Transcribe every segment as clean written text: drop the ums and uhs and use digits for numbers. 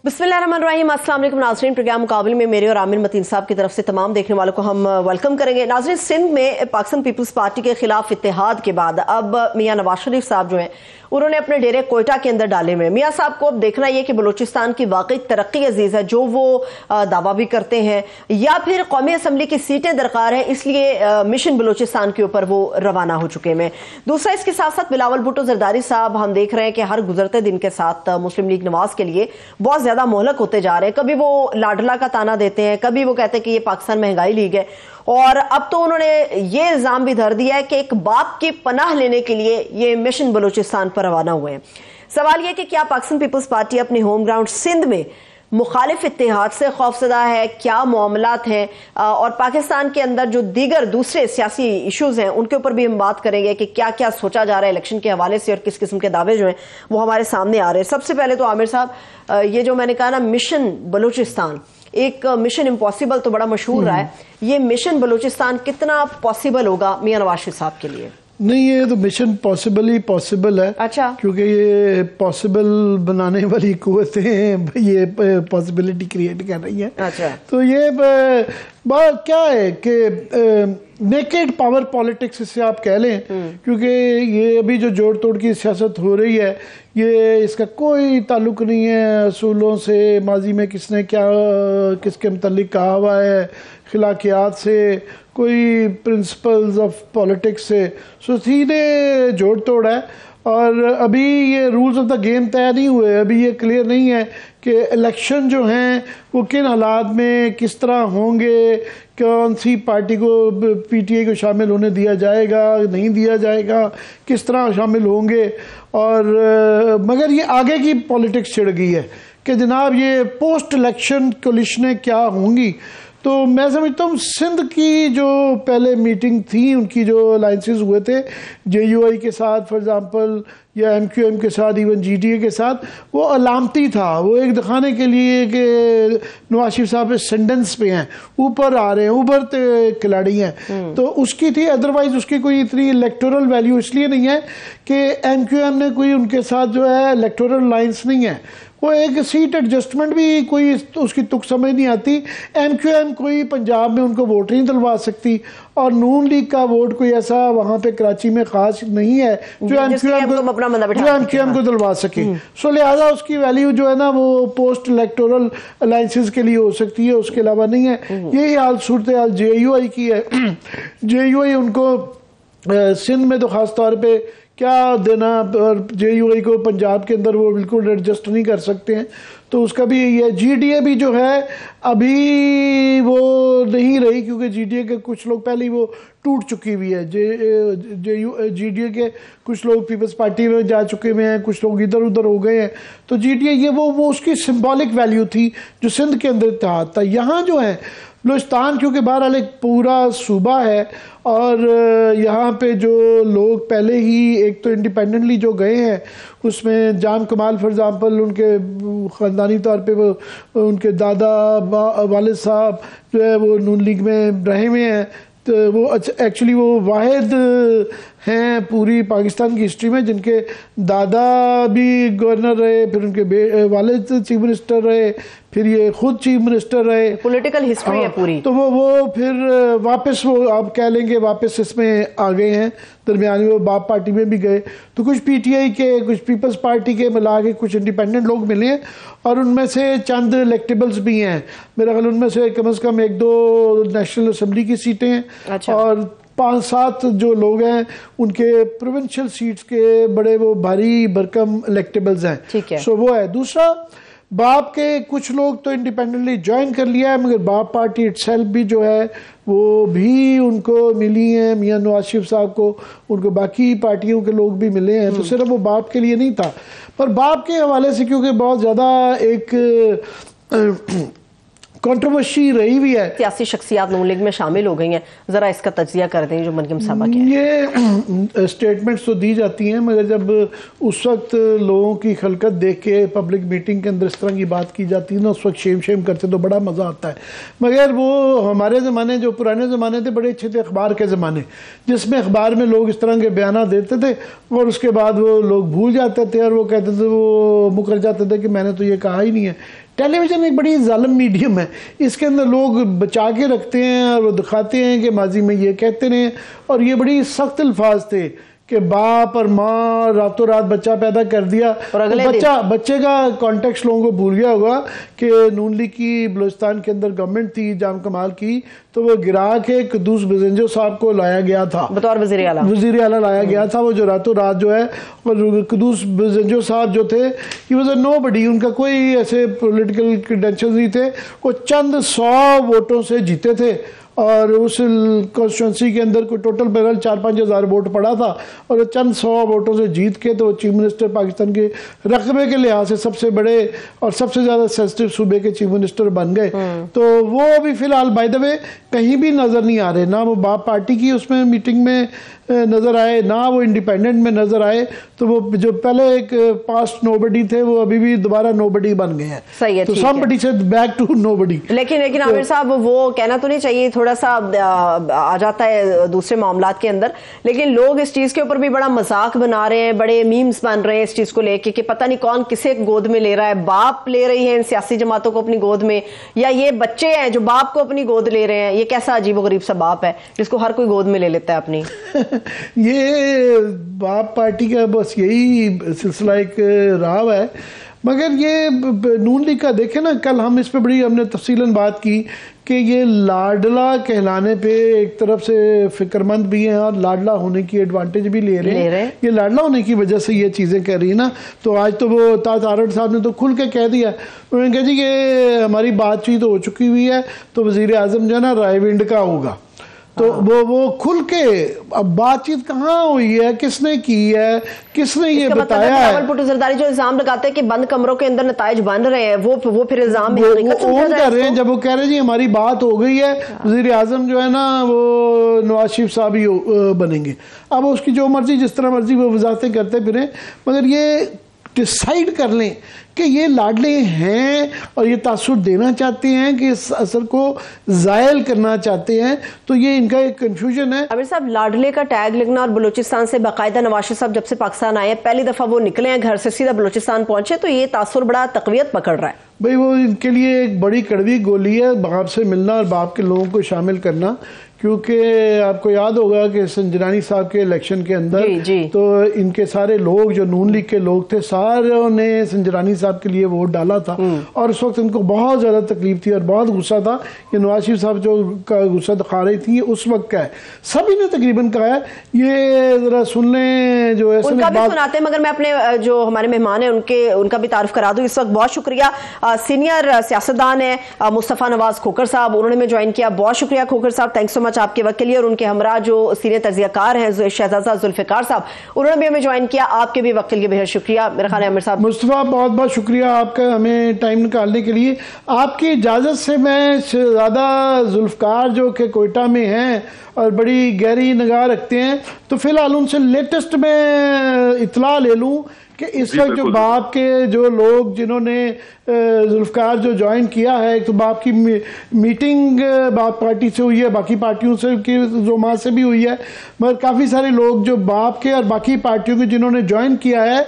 बिस्मिल्लाहिर्रहमानिर्रहीम। अस्सलाम वालेकुम नाज़रीन, प्रोग्राम मुकाबले में मेरे और आमिर मतीन साहब की तरफ से तमाम देखने वालों को हम वेलकम करेंगे। नाज़रीन, सिंध में पाकिस्तान पीपल्स पार्टी के खिलाफ इत्तेहाद के बाद अब मियां नवाज शरीफ साहब जो हैं उन्होंने अपने डेरे कोयटा के अंदर डाले हुए। मियां साहब को अब देखना यह कि बलूचिस्तान की वाकई तरक्की अजीज है जो वो दावा भी करते हैं, या फिर कौमी असम्बली की सीटें दरकार है इसलिए मिशन बलूचिस्तान के ऊपर वो रवाना हो चुके हैं। दूसरा, इसके साथ साथ बिलावल भुट्टो जरदारी साहब हम देख रहे हैं कि हर गुजरते दिन के साथ मुस्लिम लीग नवाज के लिए बहुत ज्यादा मोहलक होते जा रहे हैं। कभी वो लाडला का ताना देते हैं, कभी वो कहते हैं कि ये पाकिस्तान महंगाई लीग है, और अब तो उन्होंने ये इल्जाम भी धर दिया है कि एक बाप की पनाह लेने के लिए ये मिशन बलूचिस्तान पर रवाना हुए हैं। सवाल यह कि क्या पाकिस्तान पीपल्स पार्टी अपने होम ग्राउंड सिंध में मुखालिफ इत्तेहाद से खौफजदा है, क्या मामलात हैं, और पाकिस्तान के अंदर जो दीगर दूसरे सियासी इश्यूज हैं उनके ऊपर भी हम बात करेंगे कि क्या क्या सोचा जा रहा है इलेक्शन के हवाले से और किस किस्म के दावे जो हैं वो हमारे सामने आ रहे हैं। सबसे पहले तो आमिर साहब, ये जो मैंने कहा ना मिशन बलूचिस्तान, एक मिशन इम्पॉसिबल तो बड़ा मशहूर रहा है, ये मिशन बलूचिस्तान कितना पॉसिबल होगा मियां नवाज शरीफ साहब के लिए? नहीं, ये तो मिशन पॉसिबल ही पॉसिबल है। अच्छा, क्योंकि ये पॉसिबल बनाने वाली कुव्वतें ये पॉसिबिलिटी क्रिएट कर रही है। अच्छा, तो ये बात क्या है कि नेकेड पावर पॉलिटिक्स इससे आप कह लें, क्योंकि ये अभी जो जोड़ तोड़ की सियासत हो रही है ये इसका कोई ताल्लुक नहीं है असूलों से, माजी में किसने क्या किसके मुतल्लिक कहा हुआ है, खिलाकियात से, कोई प्रिंसिपल्स ऑफ पॉलिटिक्स से, सो सीधे जोड़ तोड़ है। और अभी ये रूल्स ऑफ द गेम तय नहीं हुए, अभी ये क्लियर नहीं है कि इलेक्शन जो हैं वो किन हालात में किस तरह होंगे, कौन सी पार्टी को पीटीआई को शामिल होने दिया जाएगा, नहीं दिया जाएगा, किस तरह शामिल होंगे। और मगर ये आगे की पॉलिटिक्स छिड़ गई है कि जनाब ये पोस्ट इलेक्शन कोलिशनें क्या होंगी। तो मैं समझता हूँ सिंध की जो पहले मीटिंग थी, उनकी जो अलायंसेस हुए थे जेयूआई के साथ फॉर एग्जांपल, या एमक्यूएम के साथ, इवन जीटीए के साथ, वो अलामती था, वो एक दिखाने के लिए कि नवाज शरीफ साहब सेंडेंस पे हैं, ऊपर आ रहे हैं, उभरते खिलाड़ी हैं, तो उसकी थी। अदरवाइज उसकी कोई इतनी इलेक्टोरल वैल्यू इसलिए नहीं है कि एमक्यूएम ने कोई उनके साथ जो है इलेक्टोरल लाइन्स नहीं है, वो एक सीट एडजस्टमेंट भी कोई उसकी तुक समझ नहीं आती। एमक्यूएम कोई पंजाब में उनको वोट नहीं दिलवा सकती, और नून लीग का वोट कोई ऐसा वहाँ पे कराची में खास नहीं है जो एमक्यूएम को दिलवा सके। सो लिहाजा उसकी वैल्यू जो है ना वो पोस्ट इलेक्टोरल अलायंसेस के लिए हो सकती है, उसके अलावा नहीं है। यही हाल सूरत हाल जेयूआई की है। जेयूआई उनको सिंध में तो खास तौर पे क्या देना, और जेयूआई को पंजाब के अंदर वो बिल्कुल एडजस्ट नहीं कर सकते हैं, तो उसका भी यही है। जीडीए भी जो है अभी वो नहीं रही, क्योंकि जीडीए के कुछ लोग पहले ही वो टूट चुकी हुई है। जीडीए के कुछ लोग पीपल्स पार्टी में जा चुके हुए हैं, कुछ लोग इधर उधर हो गए हैं। तो जीडीए ये वो उसकी सिंबॉलिक वैल्यू थी जो सिंध के अंदर इत्तेहाद था। यहाँ जो है बलूचिस्तान, क्योंकि बहरहाल एक पूरा सूबा है, और यहाँ पे जो लोग पहले ही एक तो इंडिपेंडेंटली जो गए हैं, उसमें जाम कमाल फॉर एग्जांपल, उनके ख़ानदानी तौर पे वो उनके दादा वालिद साहब जो है वो नून लीग में रहे हुए हैं, तो वो एक्चुअली वो वाहिद हैं पूरी पाकिस्तान की हिस्ट्री में जिनके दादा भी गवर्नर रहे, फिर उनके वालिद चीफ मिनिस्टर रहे, फिर ये खुद चीफ मिनिस्टर रहे। पॉलिटिकल हिस्ट्री है पूरी। तो वो फिर वापस वो आप कह लेंगे वापस इसमें आ गए हैं, दरमियान में वो बाप पार्टी में भी गए। तो कुछ पीटीआई के, कुछ पीपल्स पार्टी के मिला के कुछ इंडिपेंडेंट लोग मिले हैं, और उनमें से चंद इलेक्टेबल्स भी हैं। मेरा ख्याल उनमें से कम से कम 1-2 नेशनल असम्बली की सीटें हैं। अच्छा। और 5-7 जो लोग हैं उनके प्रोविंशियल सीट्स के बड़े वो भारी भरकम इलेक्टेबल्स हैं। ठीक है। सो वो है। दूसरा, बाप के कुछ लोग तो इंडिपेंडेंटली ज्वाइन कर लिया है, मगर बाप पार्टी इटसेल्फ भी जो है वो भी उनको मिली है, मियां नवाज शरीफ साहब को, उनको बाकी पार्टियों के लोग भी मिले हैं। तो सिर्फ वो बाप के लिए नहीं था, पर बाप के हवाले से क्योंकि बहुत ज़्यादा एक कंट्रोवर्सी रही हुई है, सियासी शख्सियात नून लीग में शामिल हो गई हैं, जरा इसका तज्जिया कर दें जो मरियम साहबा के। ये स्टेटमेंट्स तो दी जाती हैं, मगर जब उस वक्त लोगों की खलकत देख के पब्लिक मीटिंग के अंदर इस तरह की बात की जाती है ना, उस वक्त शेम करते तो बड़ा मज़ा आता है। मगर वो हमारे ज़माने, जो पुराने ज़माने थे, बड़े अच्छे थे अखबार के ज़माने, जिसमें अखबार में लोग इस तरह के बयान देते थे और उसके बाद वो लोग भूल जाते थे और वो कहते थे, वो मुकर जाते थे कि मैंने तो ये कहा ही नहीं है। टेलीविज़न एक बड़ी जालिम मीडियम है, इसके अंदर लोग बचा के रखते हैं और वो दिखाते हैं कि माजी में ये कहते रहे, और ये बड़ी सख्त अल्फाज थे कि बाप और माँ रातों रात बच्चा पैदा कर दिया, और अगले बच्चे का कॉन्टेक्स्ट लोगों को भूल गया होगा कि नून लीग की बलूचिस्तान के अंदर गवर्नमेंट थी जाम कमाल की, तो वो गिरा के कुद्दूस बजंजो साहब को लाया गया था बतौर वजीर आला लाया गया था, वो जो रातों रात जो है। और कुद्दूस बजंजो साहब जो थे, ही वाज अ नोबडी, उनका कोई ऐसे पॉलिटिकल क्रेडेंशियल्स नहीं थे, वो चंद 100 वोटों से जीते थे, और उस कॉन्स्टिट्यूंसी के अंदर कोई टोटल बहरहाल 4-5 हज़ार वोट पड़ा था, और चंद 100 वोटों से जीत के तो चीफ मिनिस्टर पाकिस्तान के रकबे के लिहाज से सबसे बड़े और सबसे ज़्यादा सेंसिटिव सूबे के चीफ मिनिस्टर बन गए। तो वो अभी फ़िलहाल बाय द वे कहीं भी नज़र नहीं आ रहे, ना वो बाप पार्टी की उसमें मीटिंग में नज़र आए, ना वो इंडिपेंडेंट में नज़र आए। तो वो जो पहले एक पास्ट नोबडी थे वो अभी भी दोबारा नोबडी बन गए हैं। सही है, तो समबडी से बैक टू नोबडी। लेकिन आमिर साहब वो कहना तो नहीं चाहिए, थोड़ा सा आ जाता है दूसरे मामलात के अंदर, लेकिन लोग इस चीज के ऊपर भी बड़ा मजाक बना रहे हैं, बड़े मीम्स बन रहे हैं इस चीज को लेके कि पता नहीं कौन किसे गोद में ले रहा है, बाप ले रही है इन सियासी जमातों को अपनी गोद में, या ये बच्चे हैं जो बाप को अपनी गोद ले रहे हैं। ये कैसा अजीबोगरीब सा बाप है जिसको हर कोई गोद में ले लेता है अपनी। ये बाप पार्टी का बस यही सिलसिला एक रहा है। मगर ये नून लीग का देखें ना, कल हम इस पे बड़ी हमने तफसीलन बात की कि ये लाडला कहलाने पे एक तरफ से फिक्रमंद भी हैं और लाडला होने की एडवांटेज भी ले रहे हैं। ये लाडला होने की वजह से ये चीज़ें कर रही है ना। तो आज तो वो ताज आरड़ साहब ने तो खुल के कह दिया, उन्होंने कहा जी कि हमारी बातचीत हो चुकी हुई है, तो वज़ीर आज़म जो है ना रायविंड का होगा। तो वो खुल के, अब बातचीत कहाँ हुई है, किसने की है, किसने ये बताया है? भुट्टो जरदारी जो इल्जाम लगाते हैं कि बंद कमरों के अंदर नताइज बन रहे हैं, वो फिर इल्जाम कर रहे हैं। जब वो कह रहे हैं जी हमारी बात हो गई है, वज़ीर आज़म जो है ना वो नवाज शरीफ साहब ही बनेंगे। अब उसकी जो मर्जी जिस तरह मर्जी वो वजाहतें करते फिरें, मगर ये डिसाइड कर लें कि ये लाडले हैं और ये तासुर देना चाहते हैं कि इस असर को ज़ायल करना चाहते हैं, तो ये इनका एक कंफ्यूजन है। आमिर साहब, लाडले का टैग लगना और बलूचिस्तान से बाकायदा नवाज शरीफ साहब जब से पाकिस्तान आए, पहली दफ़ा वो निकले हैं घर से सीधा बलूचिस्तान पहुंचे, तो ये तासुर बड़ा तकवीयत पकड़ रहा है। भाई वो इनके लिए एक बड़ी कड़वी गोली है, बाप से मिलना और बाप के लोगों को शामिल करना। क्योंकि आपको याद होगा कि संजरानी साहब के इलेक्शन के अंदर जी। तो इनके सारे लोग जो नून लीग के लोग थे, सारों ने संजरानी साहब के लिए वोट डाला था, और उस वक्त इनको बहुत ज़्यादा तकलीफ थी और बहुत गुस्सा था कि नवाज शरीफ साहब जो का गुस्सा दिखा रही थी उस वक्त का है। सभी ने तकरीबन कहा है, ये ज़रा सुन लें जो ऐसे उनका भी सुनाते हैं, मगर मैं अपने जो हमारे मेहमान हैं उनका भी तारुफ करा दूं। इस वक्त बहुत शुक्रिया, सीनियर सियासतदान है मुस्तफ़ा नवाज खोखर साहब, उन्होंने में ज्वाइन किया। बहुत शुक्रिया खोखर साहब, थैंक्स सो मच आपके वक्त के लिए। और उनके हमरा जो सीनियर तजियाकार हैं शहजादा जुल्फिकार साहब, उन्होंने भी हमें ज्वाइन किया। आपके भी वक्त के लिए बेहद शुक्रिया। मेरा ख्याल है आमिर साहब। मुस्तफ़ा, बहुत बहुत शुक्रिया आपका हमें टाइम निकालने के लिए। आपकी इजाज़त से मैं शहजादा जुल्फिकार जो कि कोयटा में हैं और बड़ी गहरी निगाह रखते हैं, तो फिलहाल उनसे लेटेस्ट में इतला ले लूँ कि इस वक्त जो बाप के जो लोग जिन्होंने जुल्फिकार जो ज्वाइन किया है, तो बाप की मीटिंग बाप पार्टी से हुई है, बाकी पार्टियों से की जोमा से भी हुई है, मगर काफ़ी सारे लोग जो बाप के और बाकी पार्टियों के जिन्होंने ज्वाइन किया है,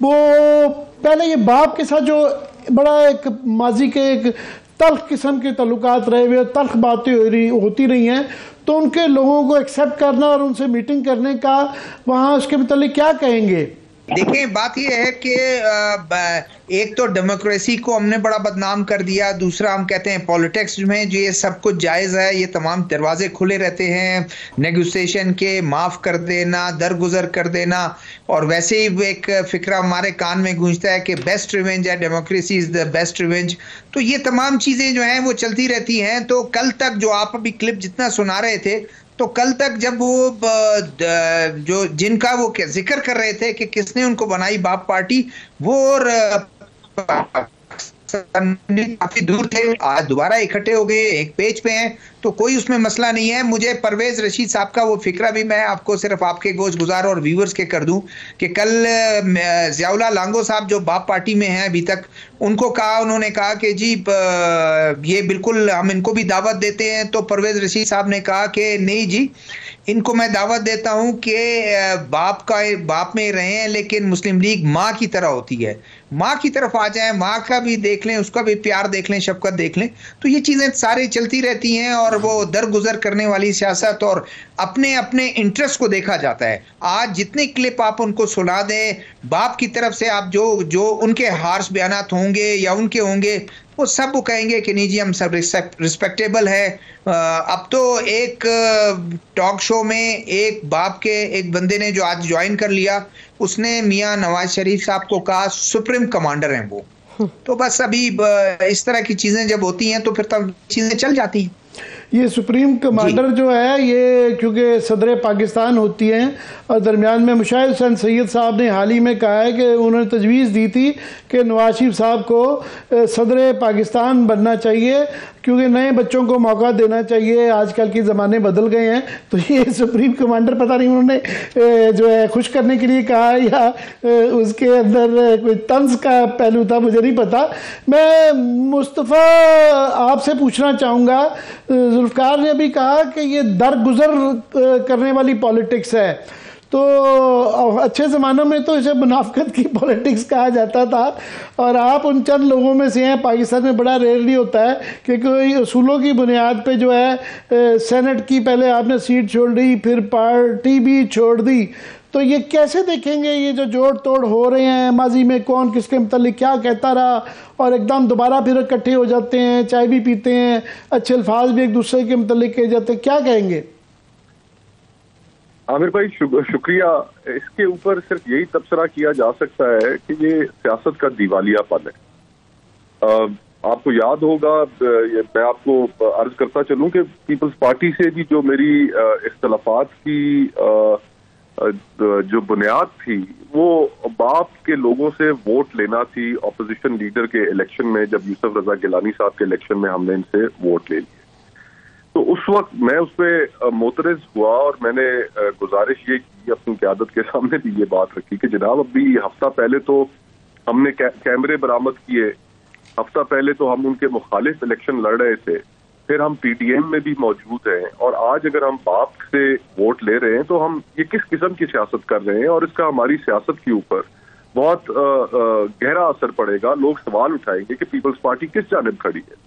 वो पहले ये बाप के साथ जो बड़ा एक माजी के एक तल्ख किस्म के तल्लुकात रहे हुए, तल्ख बातें होती रही हैं, तो उनके लोगों को एक्सेप्ट करना और उनसे मीटिंग करने का वहाँ उसके मतलब क्या कहेंगे? देखें, बात यह है कि एक तो डेमोक्रेसी को हमने बड़ा बदनाम कर दिया, दूसरा हम कहते हैं पॉलिटिक्स में जो ये सब कुछ जायज़ है, ये तमाम दरवाजे खुले रहते हैं नेगोशिएशन के, माफ़ कर देना, दरगुजर कर देना, और वैसे ही एक फिक्रा हमारे कान में गूंजता है कि बेस्ट रिवेंज है, democracy is the best revenge. तो ये तमाम चीज़ें जो हैं वो चलती रहती हैं। तो कल तक जो आप अभी क्लिप जितना सुना रहे थे, तो कल तक जब वो जो जिनका वो जिक्र कर रहे थे कि किसने उनको बनाई बाप पार्टी, वो काफी दूर थे, आज दोबारा इकट्ठे हो गए, एक पेज पे हैं, तो कोई उसमें मसला नहीं है। मुझे परवेज रशीद साहब का वो फिक्रा भी मैं आपको सिर्फ आपके गोश गुजार और व्यूवर्स के कर दूं कि कल ज़ियाउल्लाह लांगो साहब जो बाप पार्टी में हैं अभी तक, उन्होंने कहा कि जी ये बिल्कुल हम इनको भी दावत देते हैं, तो परवेज रशीद साहब ने कहा कि नहीं जी, इनको मैं दावत देता हूं कि बाप में रहे हैं, लेकिन मुस्लिम लीग माँ की तरह होती है, माँ की तरफ आ जाएं, माँ का भी देख लें, उसका भी प्यार देख लें, शफकत देख लें, तो ये चीजें सारी चलती रहती हैं और वो दरगुजर करने वाली सियासत और अपने अपने इंटरेस्ट को देखा जाता है। आज जितने क्लिप आप उनको सुना दें, बाप की तरफ से आप जो उनके हार्श बयानात होंगे या उनके होंगे, वो सब वो कहेंगे कि नहीं जी हम सब रिस्पेक्टेबल है। अब तो एक टॉक शो में एक बाप के एक बंदे ने जो आज ज्वाइन कर लिया, उसने मियां नवाज शरीफ साहब को कहा सुप्रीम कमांडर हैं वो। तो बस अभी इस तरह की चीजें जब होती हैं तो फिर तब चीजें चल जाती हैं। ये सुप्रीम कमांडर जो है ये क्योंकि सदर पाकिस्तान होती हैं और दरमियान में मुशाहिद हुसैन सैयद साहब ने हाल ही में कहा है कि उन्होंने तजवीज़ दी थी कि नवाज शरीफ साहब को सदर पाकिस्तान बनना चाहिए क्योंकि नए बच्चों को मौका देना चाहिए, आजकल के ज़माने बदल गए हैं। तो ये सुप्रीम कमांडर पता नहीं उन्होंने जो है खुश करने के लिए कहा या उसके अंदर कोई तंज का पहलू था, मुझे नहीं पता। मैं मुस्तफ़ा आपसे पूछना चाहूँगा, जुल्फ़िकार ने भी कहा कि ये दरगुजर करने वाली पॉलिटिक्स है, तो अच्छे ज़मानों में तो इसे मुनाफिकत की पॉलिटिक्स कहा जाता था और आप उन चंद लोगों में से हैं। पाकिस्तान में बड़ा रेयरली होता है कि कोई असूलों की बुनियाद पे जो है सेनेट की पहले आपने सीट छोड़ दी, फिर पार्टी भी छोड़ दी। तो ये कैसे देखेंगे ये जो जोड़ तोड़ हो रहे हैं, माजी में कौन किसके मतलब क्या कहता रहा और एकदम दोबारा फिर इकट्ठे हो जाते हैं, चाय भी पीते हैं, अच्छे अल्फाज भी एक दूसरे के मतलब कहे जाते हैं, क्या कहेंगे? आमिर भाई शुक्रिया। इसके ऊपर सिर्फ यही तबसरा किया जा सकता है कि ये सियासत का दिवालियापन है। आपको याद होगा, मैं आपको अर्ज करता चलूं कि पीपल्स पार्टी से भी जो मेरी इख्तलाफात की जो बुनियाद थी वो बाप के लोगों से वोट लेना थी। ऑपोजिशन लीडर के इलेक्शन में जब यूसुफ रजा गिलानी साहब के इलेक्शन में हमने इनसे वोट ले लिए, तो उस वक्त मैं उस पर मोतरज हुआ और मैंने गुजारिश ये की अपनी क़यादत के सामने भी ये बात रखी कि जनाब अभी हफ्ता पहले तो हमने कैमरे बरामद किए, हफ्ता पहले तो हम उनके मुखालिफ इलेक्शन लड़ रहे थे, फिर हम पीटीएम में भी मौजूद हैं और आज अगर हम बाप से वोट ले रहे हैं तो हम ये किस किस्म की सियासत कर रहे हैं और इसका हमारी सियासत के ऊपर बहुत गहरा असर पड़ेगा। लोग सवाल उठाएंगे कि पीपल्स पार्टी किस जानिब खड़ी है।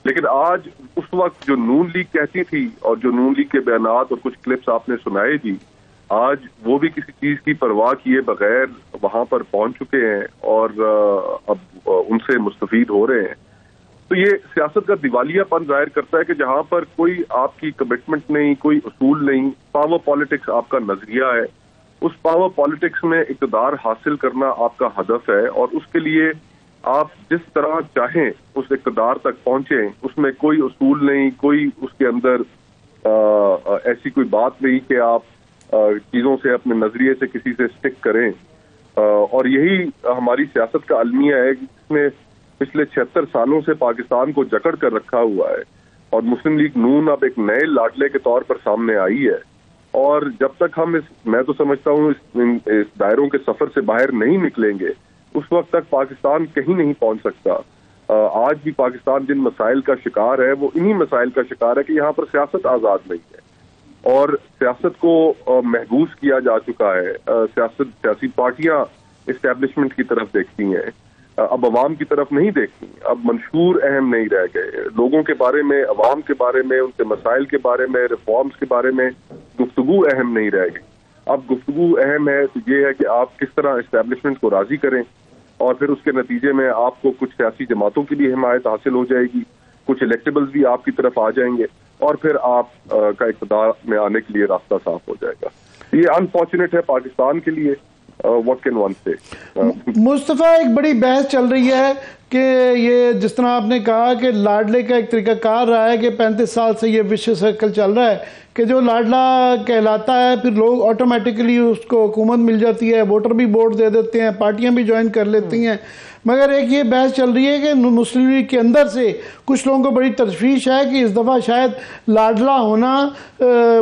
लेकिन आज उस वक्त जो नून लीग कहती थी और जो नून लीग के बयानात और कुछ क्लिप्स आपने सुनाए थी, आज वो भी किसी चीज की परवाह किए बगैर वहां पर पहुंच चुके हैं और अब उनसे मुस्तफीद हो रहे हैं। तो ये सियासत का दिवालियापन जाहिर करता है कि जहां पर कोई आपकी कमिटमेंट नहीं, कोई उसूल नहीं, पावर पॉलिटिक्स आपका नजरिया है, उस पावर पॉलिटिक्स में इक़्तिदार हासिल करना आपका हदफ है और उसके लिए आप जिस तरह चाहें उस इक़्तिदार तक पहुंचे, उसमें कोई उसूल नहीं, कोई उसके अंदर ऐसी कोई बात नहीं कि आप चीज़ों से अपने नजरिए से किसी से स्टिक करें। और यही हमारी सियासत का अलमिया है जिसमें पिछले 76 सालों से पाकिस्तान को जकड़ कर रखा हुआ है और मुस्लिम लीग नून अब एक नए लाडले के तौर पर सामने आई है। और जब तक हम मैं तो समझता हूँ इस दायरों के सफर से बाहर नहीं निकलेंगे, उस वक्त तक पाकिस्तान कहीं नहीं पहुंच सकता। आज भी पाकिस्तान जिन मसाइल का शिकार है वो इन्हीं मसाइल का शिकार है कि यहाँ पर सियासत आज़ाद नहीं है और सियासत को महबूस किया जा चुका है। सियासी पार्टियां इस्टेब्लिशमेंट की तरफ देखती हैं, अब अवाम की तरफ नहीं देखती। अब मंशूर अहम नहीं रह गए, लोगों के बारे में, अवाम के बारे में, उनके मसाइल के बारे में, रिफॉर्म्स के बारे में गुफ्तगू अहम नहीं रह गई। अब गुफ्तगू अहम है तो ये है कि आप किस तरह इस्टेब्लिशमेंट को राजी करें और फिर उसके नतीजे में आपको कुछ सियासी जमातों की भी हिमायत हासिल हो जाएगी, कुछ इलेक्टेबल्स भी आपकी तरफ आ जाएंगे और फिर आप का इक़्तिदार में आने के लिए रास्ता साफ हो जाएगा। ये अनफॉर्चुनेट है पाकिस्तान के लिए। व्हाट कैन वन से। मुस्तफ़ा, एक बड़ी बहस चल रही है कि ये जिस तरह आपने कहा कि लाडले का एक तरीकाकार रहा है कि 35 साल से ये विश्व सर्कल चल रहा है कि जो लाडला कहलाता है फिर लोग ऑटोमेटिकली उसको हुकूमत मिल जाती है, वोटर भी वोट दे देते हैं, पार्टियां भी ज्वाइन कर लेती हैं। मगर एक ये बहस चल रही है कि मुस्लिम लीग के अंदर से कुछ लोगों को बड़ी तशवीश है कि इस दफ़ा शायद लाडला होना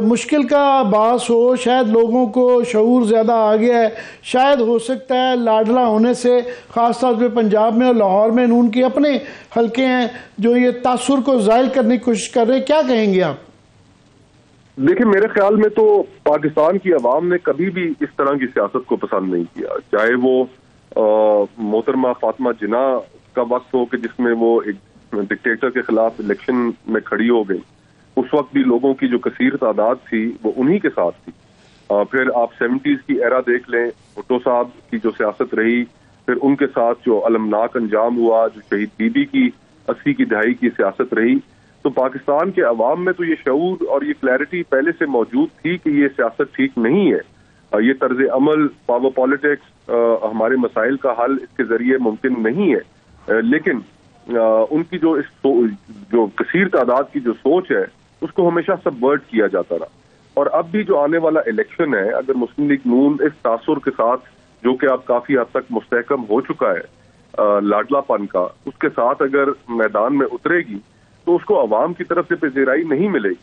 मुश्किल का बास हो, शायद लोगों को शऊर ज़्यादा आ गया है, शायद हो सकता है लाडला होने से ख़ास तौर पे पंजाब में और लाहौर में नून के अपने हल्के हैं जो ये तासुर को ज़ाहिर करने की कोशिश कर रहे हैं। क्या कहेंगे आप? देखिए, मेरे ख्याल में तो पाकिस्तान की आवाम ने कभी भी इस तरह की सियासत को पसंद नहीं किया, चाहे वो मोहतरमा फातिमा जिन्ना का वक्त हो कि जिसमें वो एक डिक्टेटर के खिलाफ इलेक्शन में खड़ी हो गई, उस वक्त भी लोगों की जो कसीर तादाद थी वो उन्हीं के साथ थी। फिर आप 70s की एरा देख लें, भुट्टो साहब की जो सियासत रही, फिर उनके साथ जो अलमनाक अंजाम हुआ, जो शहीद बीबी की 80 की दहाई की सियासत रही, तो पाकिस्तान के अवाम में तो ये शऊर और ये क्लैरिटी पहले से मौजूद थी कि ये सियासत ठीक नहीं है, ये तर्ज अमल पावर पॉलिटिक्स हमारे मसाइल का हल इसके जरिए मुमकिन नहीं है। लेकिन उनकी जो कसीर तादाद की जो सोच है उसको हमेशा सबवर्ट किया जाता रहा। और अब भी जो आने वाला इलेक्शन है, अगर मुस्लिम लीग नून इस तासुर के साथ, जो कि अब काफी हद तक मुस्तहकम हो चुका है लाडलापन का, उसके साथ अगर मैदान में उतरेगी तो उसको अवाम की तरफ से पजीराई नहीं मिलेगी।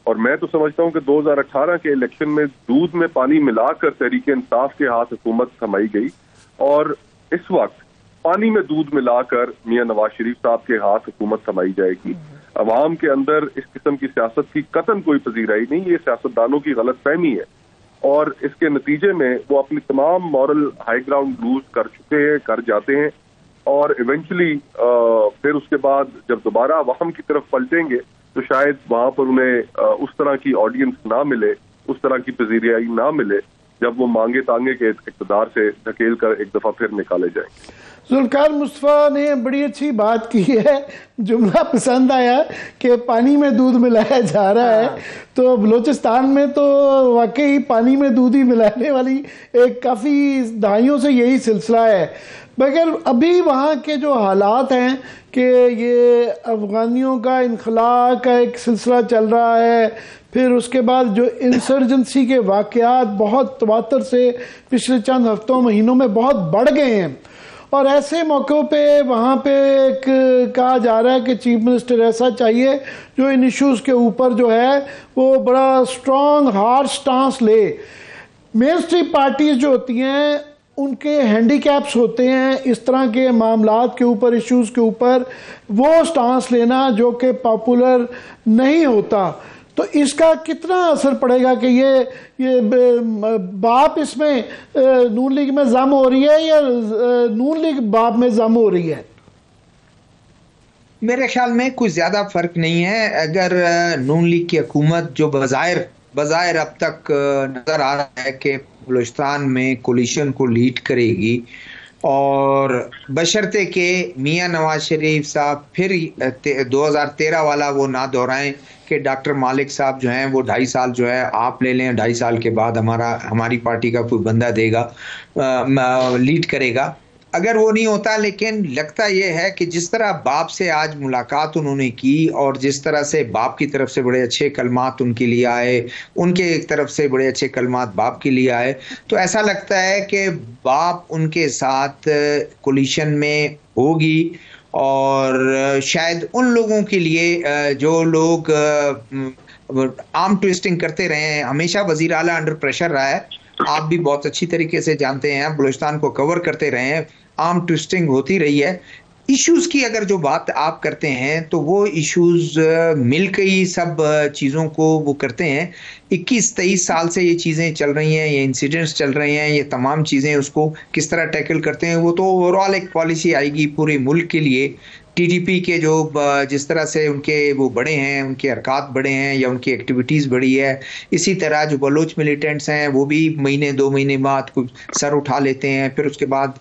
और मैं तो समझता हूं कि 2018 के इलेक्शन में दूध में पानी मिलाकर तहरीक इंसाफ के हाथ हुकूमत थमाई गई, और इस वक्त पानी में दूध मिलाकर मियां नवाज शरीफ साहब के हाथ हुकूमत थमाई जाएगी। अवाम के अंदर इस किस्म की सियासत की कतन कोई पजीराई नहीं, ये सियासतदानों की गलत फहमी है, और इसके नतीजे में वो अपनी तमाम मॉरल हाई ग्राउंड लूज कर चुके हैं, कर जाते हैं, और इवेंचुअली फिर उसके बाद जब दोबारा अवाम की तरफ पलटेंगे तो शायद वहां पर उन्हें उस तरह की ऑडियंस ना मिले, उस तरह की पजीराई ना मिले, जब वो मांगे तांगे के इक़्तिदार से धकेल कर एक दफा फिर निकाले जाएंगे। जुल्फ़िकार मुस्तफ़ा ने बड़ी अच्छी बात की है, जुमला पसंद आया कि पानी में दूध मिलाया जा रहा है। तो बलूचिस्तान में तो वाकई पानी में दूध ही मिलाने वाली एक काफ़ी दहाइयों से यही सिलसिला है। मगर अभी वहाँ के जो हालात हैं कि ये अफ़गानियों का इनखला का एक सिलसिला चल रहा है, फिर उसके बाद जो इंसर्जेंसी के वाक़यात बहुत तवातर से पिछले चंद हफ्तों महीनों में बहुत बढ़ गए हैं, और ऐसे मौक़ों पे वहाँ पे कहा जा रहा है कि चीफ मिनिस्टर ऐसा चाहिए जो इन इश्यूज़ के ऊपर जो है वो बड़ा स्ट्रॉन्ग हार्ड स्टांस ले। मेन स्ट्रीम पार्टीज़ जो होती हैं उनके हैंडीकैप्स होते हैं इस तरह के मामलात के ऊपर, इश्यूज़ के ऊपर वो स्टांस लेना जो कि पॉपुलर नहीं होता। तो इसका कितना असर पड़ेगा कि ये बाप इसमें नून लीग में जम हो रही है या नून लीग बाप में जम हो रही है? मेरे ख्याल में कुछ ज्यादा फर्क नहीं है। अगर नून लीग की हुकूमत जो बज़ाहिर अब तक नजर आ रहा है कि बलूचिस्तान में कोलिशन को लीड करेगी, और बशर्ते के मियां नवाज शरीफ साहब फिर 2013 वाला वो ना दोहराएं कि डॉक्टर मालिक साहब जो हैं वो 2.5 साल जो है आप ले लें, 2.5 साल के बाद हमारी पार्टी का कोई बंदा देगा, लीड करेगा। अगर वो नहीं होता, लेकिन लगता ये है कि जिस तरह बाप से आज मुलाकात उन्होंने की और जिस तरह से बाप की तरफ से बड़े अच्छे कलमात उनके लिए आए, उनके एक तरफ से बड़े अच्छे कलमात बाप के लिए आए, तो ऐसा लगता है कि बाप उनके साथ कोलिशन में होगी। और शायद उन लोगों के लिए जो लोग आर्म ट्विस्टिंग करते रहे हैं, हमेशा वजीर आला अंडर प्रेशर रहा है, आप भी बहुत अच्छी तरीके से जानते हैं, बलूचिस्तान को कवर करते रहे हैं, आर्म ट्विस्टिंग होती रही है। इश्यूज की अगर जो बात आप करते हैं तो वो इश्यूज मिलकर ही सब चीज़ों को वो करते हैं। 21-23 साल से ये चीज़ें चल रही हैं, ये इंसिडेंट्स चल रहे हैं, ये तमाम चीज़ें उसको किस तरह टैकल करते हैं, वो तो ओवरऑल एक पॉलिसी आएगी पूरे मुल्क के लिए। टीडीपी के जो जिस तरह से उनके वो बड़े हैं, उनके हरकत बड़े हैं या उनकी एक्टिविटीज़ बड़ी है, इसी तरह जो बलोच मिलिटेंट्स हैं वो भी महीने 2 महीने बाद कुछ सर उठा लेते हैं, फिर उसके बाद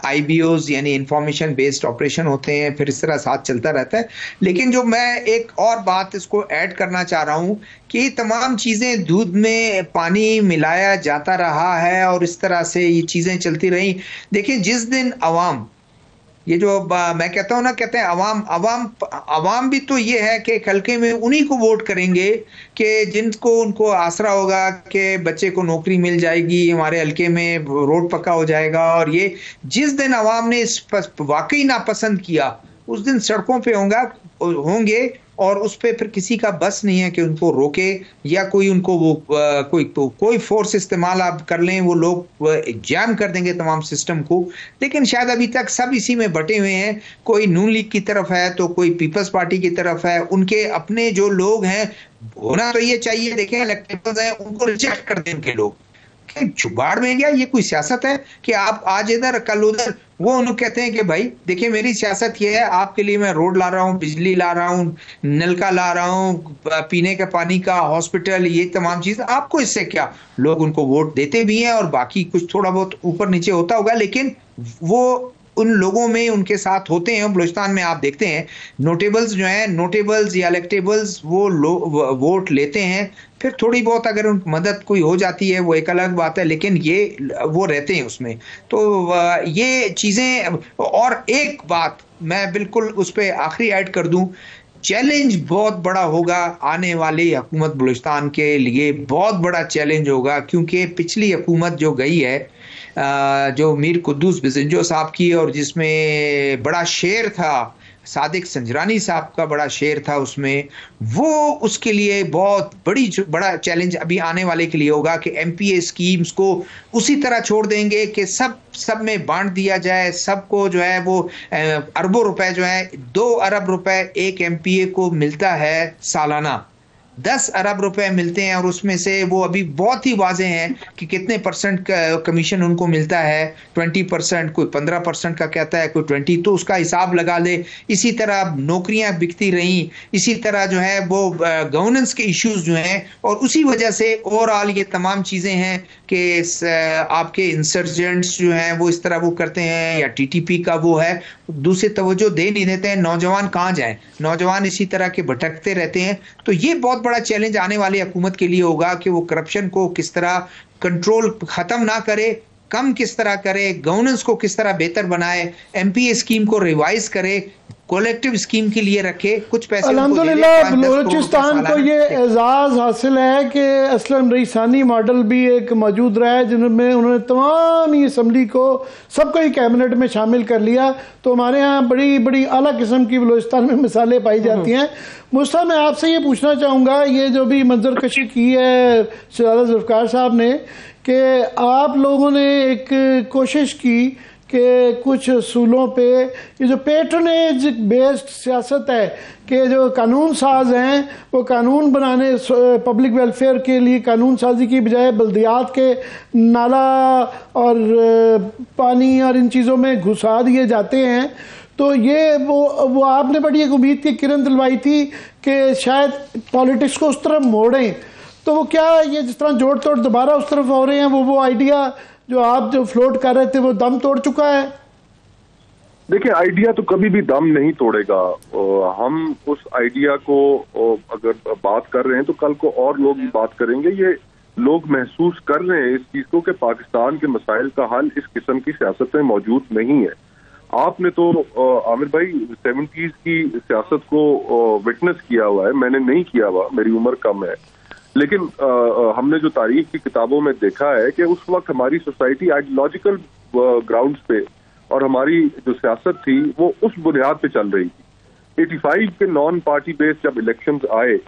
IBOs यानी इंफॉर्मेशन बेस्ड ऑपरेशन होते हैं, फिर इस तरह साथ चलता रहता है। लेकिन जो मैं एक और बात इसको ऐड करना चाह रहा हूँ कि तमाम चीज़ें दूध में पानी मिलाया जाता रहा है और इस तरह से ये चीज़ें चलती रही। देखिए, जिस दिन अवाम, ये जो मैं कहता हूँ ना, कहते हैं अवाम भी तो ये है कि हल्के में उन्हीं को वोट करेंगे कि जिनको उनको आसरा होगा कि बच्चे को नौकरी मिल जाएगी, हमारे हल्के में रोड पक्का हो जाएगा। और ये जिस दिन अवाम ने इस वाकई नापसंद किया, उस दिन सड़कों पे होंगे और उस पे फिर किसी का बस नहीं है कि उनको रोके या कोई उनको वो कोई फोर्स इस्तेमाल आप कर लें, वो लोग जैम कर देंगे तमाम सिस्टम को। लेकिन शायद अभी तक सब इसी में बटे हुए हैं, कोई नून लीग की तरफ है तो कोई पीपल्स पार्टी की तरफ है, उनके अपने जो लोग हैं, होना तो ये चाहिए, देखें इलेक्टेबल्स हैं उनको रिजेक्ट कर दें उनके लोग, जुगाड़ में गया। ये कोई सियासत है कि आप आज इधर कल उधर? वो उन्हें कहते हैं कि भाई देखिए मेरी सियासत ये है, आपके लिए मैं रोड ला रहा हूँ, बिजली ला रहा हूँ, नलका ला रहा हूँ, पीने के पानी का, हॉस्पिटल, ये तमाम चीज, आपको इससे क्या? लोग उनको वोट देते भी हैं और बाकी कुछ थोड़ा बहुत ऊपर नीचे होता होगा, लेकिन वो उन लोगों में उनके साथ होते हैं। बलूचिस्तान में आप देखते हैं नोटेबल्स जो हैं, नोटेबल्स या इलेक्टेबल्स, वो वोट लेते हैं, फिर थोड़ी बहुत अगर उन मदद कोई हो जाती है वो एक अलग बात है, लेकिन ये वो रहते हैं उसमें। तो ये चीजें, और एक बात मैं बिल्कुल उस पर आखिरी ऐड कर दूं, चैलेंज बहुत बड़ा होगा आने वाली हुकूमत बलूचिस्तान के लिए, बहुत बड़ा चैलेंज होगा, क्योंकि पिछली हुकूमत जो गई है, जो मीर कुद्दूस बिजंजो साहब की, और जिसमें बड़ा शेर था, सादिक संजरानी साहब का बड़ा शेर था उसमें, वो उसके लिए बहुत बड़ा चैलेंज अभी आने वाले के लिए होगा कि एमपीए स्कीम्स को उसी तरह छोड़ देंगे कि सब में बांट दिया जाए, सबको जो है वो अरबों रुपए जो है, 2 अरब रुपए एक एमपीए को मिलता है सालाना, 10 अरब रुपए मिलते हैं, और उसमें से वो अभी बहुत ही वाजे हैं कि कितने परसेंट कमीशन उनको मिलता है, 20%, कोई 15% का कहता है, कोई 20, तो उसका हिसाब लगा ले। इसी तरह नौकरियां बिकती रहीं, इसी तरह जो है वो गवर्नेंस के इश्यूज जो हैं, और उसी वजह से ओवरऑल ये तमाम चीजें हैं कि आपके इंसर्जेंट्स जो हैं वो इस तरह वो करते हैं, या टीटीपी का वो है, दूसरे तवज्जो दे नहीं देते हैं। नौजवान कहाँ जाएं? नौजवान इसी तरह के भटकते रहते हैं। तो ये बहुत बड़ा चैलेंज आने वाली हुकूमत के लिए होगा कि वो करप्शन को किस तरह कंट्रोल खत्म ना करे, कम किस तरह करे, गवर्नेंस को किस तरह बेहतर बनाए, एमपीए स्कीम को रिवाइज करे, कलेक्टिव स्कीम के लिए रखे, कुछ पैसे अल्हम्दुलिल्लाह बलूचिस्तान को ये एजाज़ हासिल है कि असलम रईसानी मॉडल भी एक मौजूद रहा है, जिनमें उन्होंने तमाम ही असम्बली को, सबको ही कैबिनेट में शामिल कर लिया। तो हमारे यहाँ बड़ी बड़ी आला किस्म की बलूचिस्तान में मिसालें पाई जाती हैं। मुस्ता, मैं आपसे ये पूछना चाहूँगा, ये जो भी मंजर कशी की है शहजादा जुल्फ़िकार साहब ने, कि आप लोगों ने एक कोशिश की कि कुछ असूलों पे, ये जो पेट्रोनेज बेस्ड सियासत है कि जो कानून साज हैं वो कानून बनाने, पब्लिक वेलफेयर के लिए कानून साजी की बजाय बल्दियात के नाला और पानी और इन चीज़ों में घुसा दिए जाते हैं। तो ये वो आपने बड़ी एक उम्मीद की किरण दिलवाई थी कि शायद पॉलिटिक्स को उस तरफ मोड़ें। तो वो क्या ये जिस तरह जोड़ तोड़ दोबारा उस तरफ हो रहे हैं, वो आइडिया जो आप जो फ्लोट कर रहे थे वो दम तोड़ चुका है? देखिए, आइडिया तो कभी भी दम नहीं तोड़ेगा। हम उस आइडिया को अगर बात कर रहे हैं तो कल को और लोग भी बात करेंगे। ये लोग महसूस कर रहे हैं इस चीज को कि पाकिस्तान के मसाइल का हल इस किस्म की सियासत में मौजूद नहीं है। आपने तो आमिर भाई 70s की सियासत को विटनेस किया हुआ है, मैंने नहीं किया हुआ, मेरी उम्र कम है, लेकिन हमने जो तारीख की किताबों में देखा है कि उस वक्त हमारी सोसाइटी आइडियोलॉजिकल ग्राउंड्स पे और हमारी जो सियासत थी वो उस बुनियाद पे चल रही थी। 85 के नॉन पार्टी बेस्ड जब इलेक्शंस आए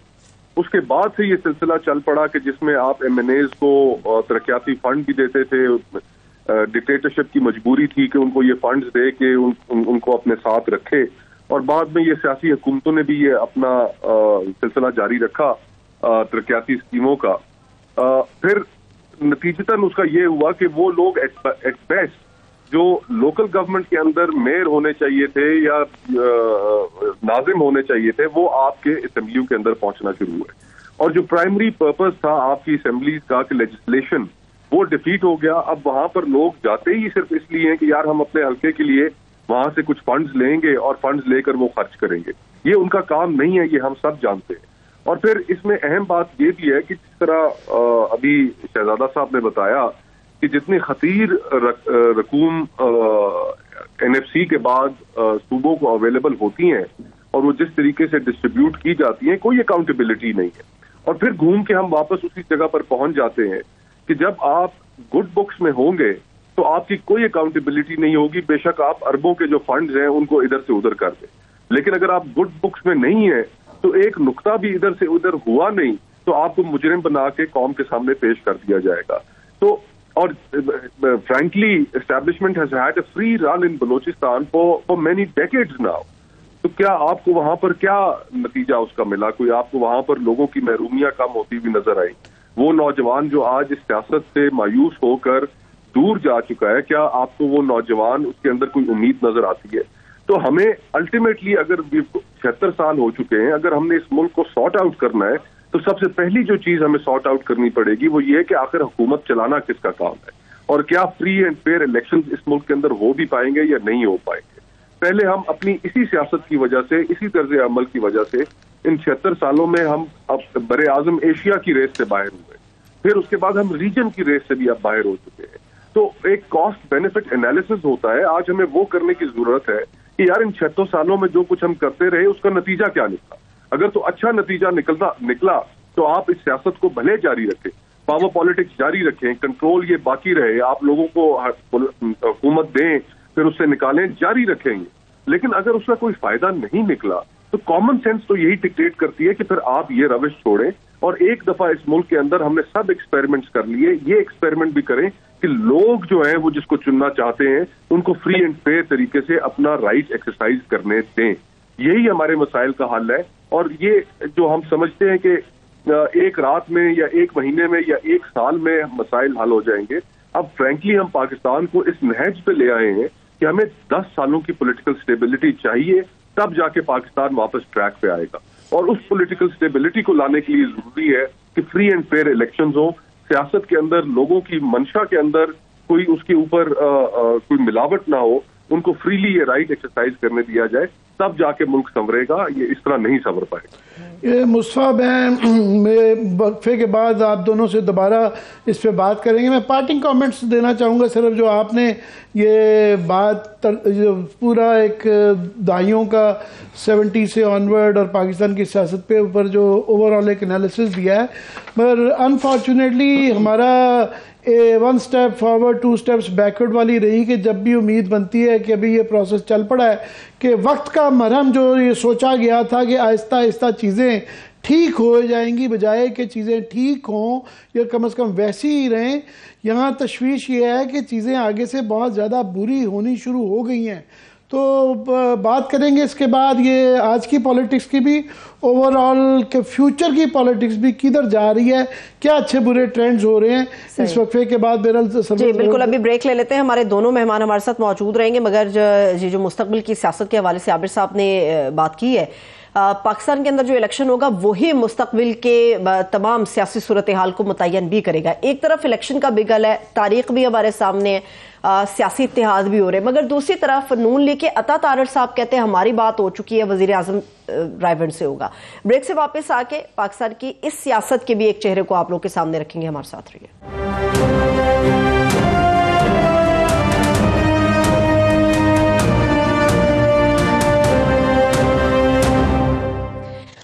उसके बाद से ये सिलसिला चल पड़ा कि जिसमें आप MNAs को तरक्याती फंड भी देते थे, डिक्टेटरशिप की मजबूरी थी कि उनको ये फंड्स दे के उनको अपने साथ रखे, और बाद में ये सियासी हुकूमतों ने भी ये अपना सिलसिला जारी रखा तरक्याती स्कीमों का। फिर नतीजतन उसका ये हुआ कि वो लोग एट बेस्ट जो लोकल गवर्नमेंट के अंदर मेयर होने चाहिए थे या नाजिम होने चाहिए थे, वो आपके असेंबलियों के अंदर पहुंचना शुरू हुए, और जो प्राइमरी पर्पस था आपकी असेंबलीज का कि लेजिस्लेशन, वो डिफीट हो गया। अब वहां पर लोग जाते ही सिर्फ इसलिए हैं कि यार हम अपने हल्के के लिए वहां से कुछ फंड्स लेंगे और फंड्स लेकर वो खर्च करेंगे। ये उनका काम नहीं है, ये हम सब जानते हैं। और फिर इसमें अहम बात ये भी है कि जिस तरह अभी शहजादा साहब ने बताया कि जितनी खतीर रकूम NFC के बाद सूबों को अवेलेबल होती हैं और वो जिस तरीके से डिस्ट्रीब्यूट की जाती हैं, कोई अकाउंटेबिलिटी नहीं है। और फिर घूम के हम वापस उसी जगह पर पहुंच जाते हैं कि जब आप गुड बुक्स में होंगे तो आपकी कोई अकाउंटेबिलिटी नहीं होगी, बेशक आप अरबों के जो फंड्स हैं उनको इधर से उधर कर दें, लेकिन अगर आप गुड बुक्स में नहीं है तो एक नुक्ता भी इधर से उधर हुआ नहीं तो आपको मुजरिम बना के कौम के सामने पेश कर दिया जाएगा। तो और frankly establishment has had a free run in Balochistan for many decades now. तो क्या आपको वहां पर क्या नतीजा उसका मिला? कोई आपको वहां पर लोगों की महरूमियां कम होती हुई नजर आई? वो नौजवान जो आज इस सियासत से मायूस होकर दूर जा चुका है, क्या आपको वो नौजवान उसके अंदर कोई उम्मीद नजर आती है? तो हमें अल्टीमेटली अगर 76 साल हो चुके हैं, अगर हमने इस मुल्क को सॉर्ट आउट करना है तो सबसे पहली जो चीज हमें सॉर्ट आउट करनी पड़ेगी वो ये है कि आखिर हुकूमत चलाना किसका काम है और क्या फ्री एंड फेयर इलेक्शन इस मुल्क के अंदर हो भी पाएंगे या नहीं हो पाएंगे। पहले हम अपनी इसी सियासत की वजह से, इसी तर्ज अमल की वजह से इन 76 सालों में हम अब बरे आजम एशिया की रेस से बाहर हुए, फिर उसके बाद हम रीजन की रेस से भी अब बाहर हो चुके हैं। तो एक कॉस्ट बेनिफिट एनालिसिस होता है, आज हमें वो करने की जरूरत है कि यार इन 76 सालों में जो कुछ हम करते रहे उसका नतीजा क्या निकला। अगर तो अच्छा नतीजा निकला तो आप इस सियासत को भले जारी रखें, पावर पॉलिटिक्स जारी रखें, कंट्रोल ये बाकी रहे, आप लोगों को हुकूमत दें फिर उससे निकालें, जारी रखेंगे। लेकिन अगर उसका कोई फायदा नहीं निकला तो कॉमन सेंस तो यही डिक्टेट करती है कि फिर आप ये रविश छोड़ें और एक दफा इस मुल्क के अंदर हमने सब एक्सपेरिमेंट्स कर लिए, ये एक्सपेरिमेंट भी करें कि लोग जो है वो जिसको चुनना चाहते हैं उनको फ्री एंड फेयर तरीके से अपना राइट एक्सरसाइज करने दें। यही हमारे मसाइल का हल है। और ये जो हम समझते हैं कि एक रात में या एक महीने में या एक साल में मसाइल हल हो जाएंगे, अब फ्रैंकली हम पाकिस्तान को इस नहज पे ले आए हैं कि हमें 10 सालों की पॉलिटिकल स्टेबिलिटी चाहिए, तब जाके पाकिस्तान वापस ट्रैक पे आएगा। और उस पॉलिटिकल स्टेबिलिटी को लाने के लिए जरूरी है कि फ्री एंड फेयर इलेक्शंस हो, सियासत के अंदर लोगों की मंशा के अंदर कोई उसके ऊपर कोई मिलावट ना हो, उनको फ्रीली ये राइट एक्सरसाइज करने दिया जाए, तब जाके मुल्क संवरेगा। ये इस तरह नहीं संवर पाएगा। ये मुस्तफा मैं वक्फे के बाद आप दोनों से दोबारा इस पे बात करेंगे। मैं पार्टिंग कमेंट्स देना चाहूँगा सिर्फ जो आपने ये बात जो पूरा एक दाइयों का 70 से ऑनवर्ड और पाकिस्तान की सियासत पे ऊपर जो ओवरऑल एक एनालिसिस दिया है, पर अनफॉर्चुनेटली हमारा 1 स्टेप फॉरवर्ड 2 स्टेप्स बैकवर्ड वाली रही कि जब भी उम्मीद बनती है कि अभी ये प्रोसेस चल पड़ा है कि वक्त का मरहम जो ये सोचा गया था कि आहिस्ता आहिस्ता चीज़ें ठीक हो जाएंगी, बजाय कि चीज़ें ठीक हों या कम से कम वैसी ही रहें, यहाँ तशवीश ये है कि चीज़ें आगे से बहुत ज़्यादा बुरी होनी शुरू हो गई हैं। तो बात करेंगे इसके बाद ये आज की पॉलिटिक्स की भी, ओवरऑल के फ्यूचर की पॉलिटिक्स भी किधर जा रही है, क्या अच्छे बुरे ट्रेंड्स हो रहे हैं इस वक्फे के बाद। जी बिल्कुल, अभी ब्रेक ले लेते हैं। हमारे दोनों मेहमान हमारे साथ मौजूद रहेंगे, मगर जो मुस्तकबिल की सियासत के हवाले से आबिर साहब ने बात की है, पाकिस्तान के अंदर जो इलेक्शन होगा वही मुस्तकबिल के तमाम सियासी सूरत हाल को मुतय्यन भी करेगा। एक तरफ इलेक्शन का बिगल है, तारीख भी हमारे सामने है, सियासी इत्तेहाद भी हो रहे हैं, मगर दूसरी तरफ नून लीग के अता तारड़ साहब कहते हैं हमारी बात हो चुकी है, वजीर आजम रायबंद से होगा। ब्रेक से वापस आके पाकिस्तान की इस सियासत के भी एक चेहरे को आप लोग के सामने रखेंगे। हमारे साथ रहिए।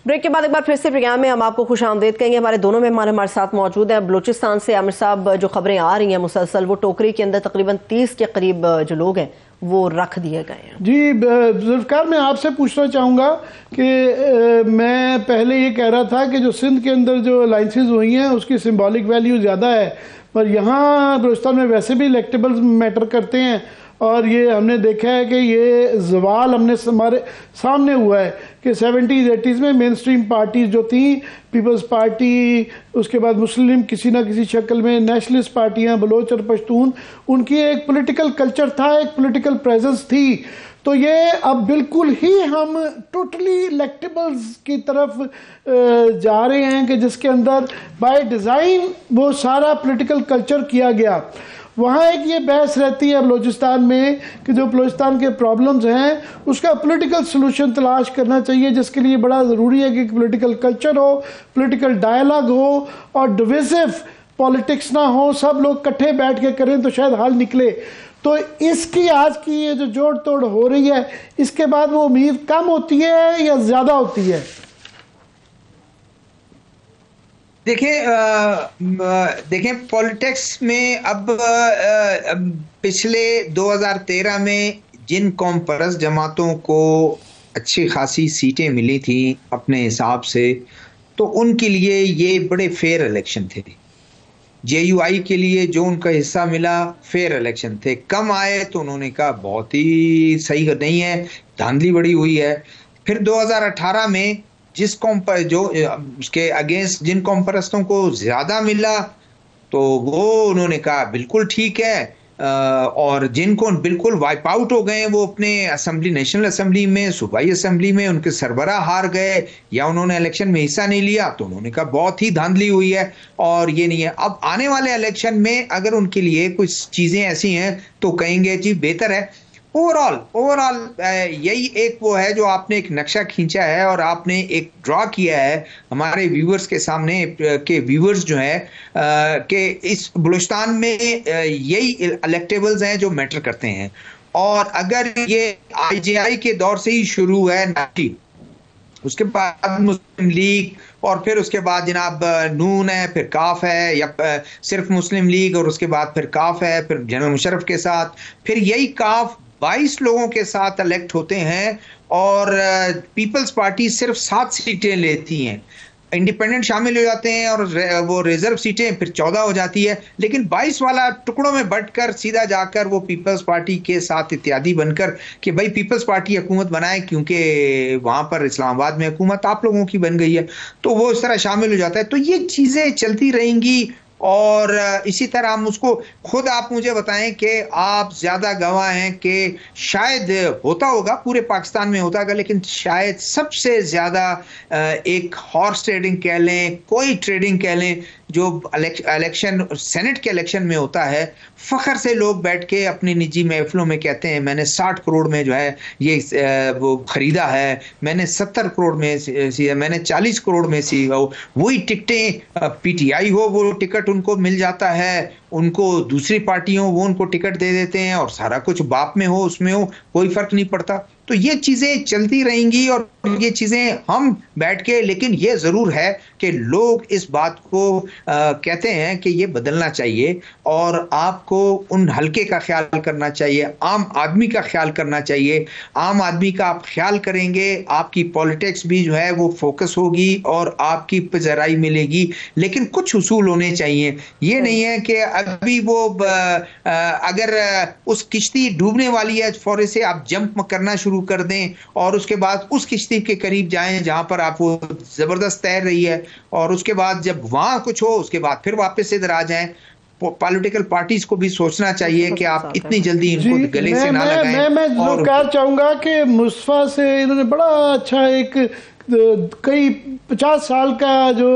ब्रेक के बाद एक बार फिर से प्रोग्राम में हम आपको खुश आमदेद कहेंगे। हमारे दोनों मेहमान हमारे साथ मौजूद हैं। बलूचिस्तान से आमिर साहब, जो खबरें आ रही हैं मुसलसल, वो टोकरी के अंदर तकरीबन 30 के करीब जो लोग हैं वो रख दिए गए हैं। जी जुल्फकार, मैं आपसे पूछना चाहूँगा कि मैं पहले ये कह रहा था कि जो सिंध के अंदर जो अलाइंसेज हुई हैं उसकी सिंबॉलिक वैल्यू ज़्यादा है, पर यहाँ बलूचिस्तान में वैसे भी इलेक्टेबल्स मैटर करते हैं और ये हमने देखा है कि ये जवाल हमारे सामने हुआ है कि 70s 80s में मेन स्ट्रीम पार्टीज जो थी, पीपल्स पार्टी, उसके बाद मुस्लिम किसी ना किसी शक्ल में, नेशनलिस्ट पार्टियां, बलोच और पश्तून, उनकी एक पॉलिटिकल कल्चर था, एक पॉलिटिकल प्रेजेंस थी। तो ये अब बिल्कुल ही हम टोटली इलेक्टेबल्स की तरफ जा रहे हैं कि जिसके अंदर बाय डिज़ाइन वो सारा पॉलिटिकल कल्चर किया गया। वहाँ एक ये बहस रहती है बलूचिस्तान में कि जो बलूचिस्तान के प्रॉब्लम्स हैं उसका पॉलिटिकल सलूशन तलाश करना चाहिए, जिसके लिए बड़ा ज़रूरी है कि पॉलिटिकल कल्चर हो, पॉलिटिकल डायलॉग हो और डिविजिव पॉलिटिक्स ना हो, सब लोग इकट्ठे बैठ के करें तो शायद हल निकले। तो इसकी आज की ये जो जोड़ तोड़ हो रही है, इसके बाद वो उम्मीद कम होती है या ज़्यादा होती है? देखें पॉलिटिक्स में अब पिछले 2013 में जिन कौम परस्त जमातों को अच्छी खासी सीटें मिली थी अपने हिसाब से, तो उनके लिए ये बड़े फेयर इलेक्शन थे। JUI के लिए जो उनका हिस्सा मिला फेयर इलेक्शन थे। कम आए तो उन्होंने कहा बहुत ही सही नहीं है, धांधली बड़ी हुई है। फिर 2018 में जिस कौम पर जो उसके अगेंस्ट जिन कौम परस्तों को ज्यादा मिला तो वो उन्होंने कहा बिल्कुल ठीक है, और जिनको बिल्कुल वाइप आउट हो गए वो अपने असेंबली, नेशनल असेंबली में, सूबाई असेंबली में उनके सरबराह हार गए या उन्होंने इलेक्शन में हिस्सा नहीं लिया, तो उन्होंने कहा बहुत ही धांधली हुई है और ये नहीं है। अब आने वाले इलेक्शन में अगर उनके लिए कुछ चीजें ऐसी हैं तो कहेंगे जी बेहतर है। ओवरऑल यही एक वो है जो आपने एक नक्शा खींचा है और आपने एक ड्रॉ किया है हमारे व्यूवर्स के सामने के व्यूवर्स जो है कि इस बलूचिस्तान में यही इलेक्टेबल्स हैं जो मैटर करते हैं। और अगर ये IJI के दौर से ही शुरू है 90, उसके बाद मुस्लिम लीग और फिर उसके बाद जनाब नून है, फिर काफ है, या सिर्फ मुस्लिम लीग और उसके बाद फिर काफ है, फिर जनरल मुशर्रफ के साथ, फिर यही काफ 22 लोगों के साथ इलेक्ट होते हैं और पीपल्स पार्टी सिर्फ 7 सीटें लेती हैं। इंडिपेंडेंट शामिल हो जाते हैं और वो रिजर्व सीटें फिर 14 हो जाती है, लेकिन 22 वाला टुकड़ों में बंटकर सीधा जाकर वो पीपल्स पार्टी के साथ इत्यादी बनकर कि भाई पीपल्स पार्टी हुकूमत बनाए, क्योंकि वहां पर इस्लामाबाद में हुकूमत आप लोगों की बन गई है, तो वो इस तरह शामिल हो जाता है। तो ये चीजें चलती रहेंगी और इसी तरह हम उसको खुद आप मुझे बताएं कि आप ज्यादा गवाह हैं कि शायद होता होगा, पूरे पाकिस्तान में होता होगा, लेकिन शायद सबसे ज्यादा एक हॉर्स ट्रेडिंग कह लें, कोई ट्रेडिंग कह लें, जो इलेक्शन सेनेट के इलेक्शन में होता है, फखर से लोग बैठ के अपनी निजी महफिलों में कहते हैं मैंने 60 करोड़ में जो है ये वो खरीदा है, मैंने 70 करोड़ में मैंने 40 करोड़ में सी, वही टिकटें PTI हो वो टिकट उनको मिल जाता है, उनको दूसरी पार्टियों वो उनको टिकट दे देते हैं और सारा कुछ बाप में हो उसमें हो, कोई फर्क नहीं पड़ता। तो ये चीजें चलती रहेंगी और ये चीजें हम बैठ के, लेकिन ये जरूर है कि लोग इस बात को कहते हैं कि ये बदलना चाहिए और आपको उन हल्के का ख्याल करना चाहिए, आम आदमी का ख्याल करना चाहिए। आम आदमी का आप ख्याल करेंगे, आपकी पॉलिटिक्स भी जो है वो फोकस होगी और आपकी पजराई मिलेगी, लेकिन कुछ उसूल होने चाहिए। ये नहीं है कि अभी वो अगर उस किश्ती डूबने वाली है फौरन से आप जंप करना शुरू कर दें और उसके बाद उस किश्ती के करीब जाएं जहां पर आप वो जबरदस्त तैर रही है, और उसके बाद जब वहां कुछ हो उसके बाद फिर वापस इधर आ जाएं। पॉलिटिकल पार्टीज को भी सोचना चाहिए कि आप इतनी जल्दी इनको गले से ना लगाएं। मैं कहना चाहूंगा कि मुस्तफा से इन्होंने बड़ा अच्छा एक कई 50 साल का जो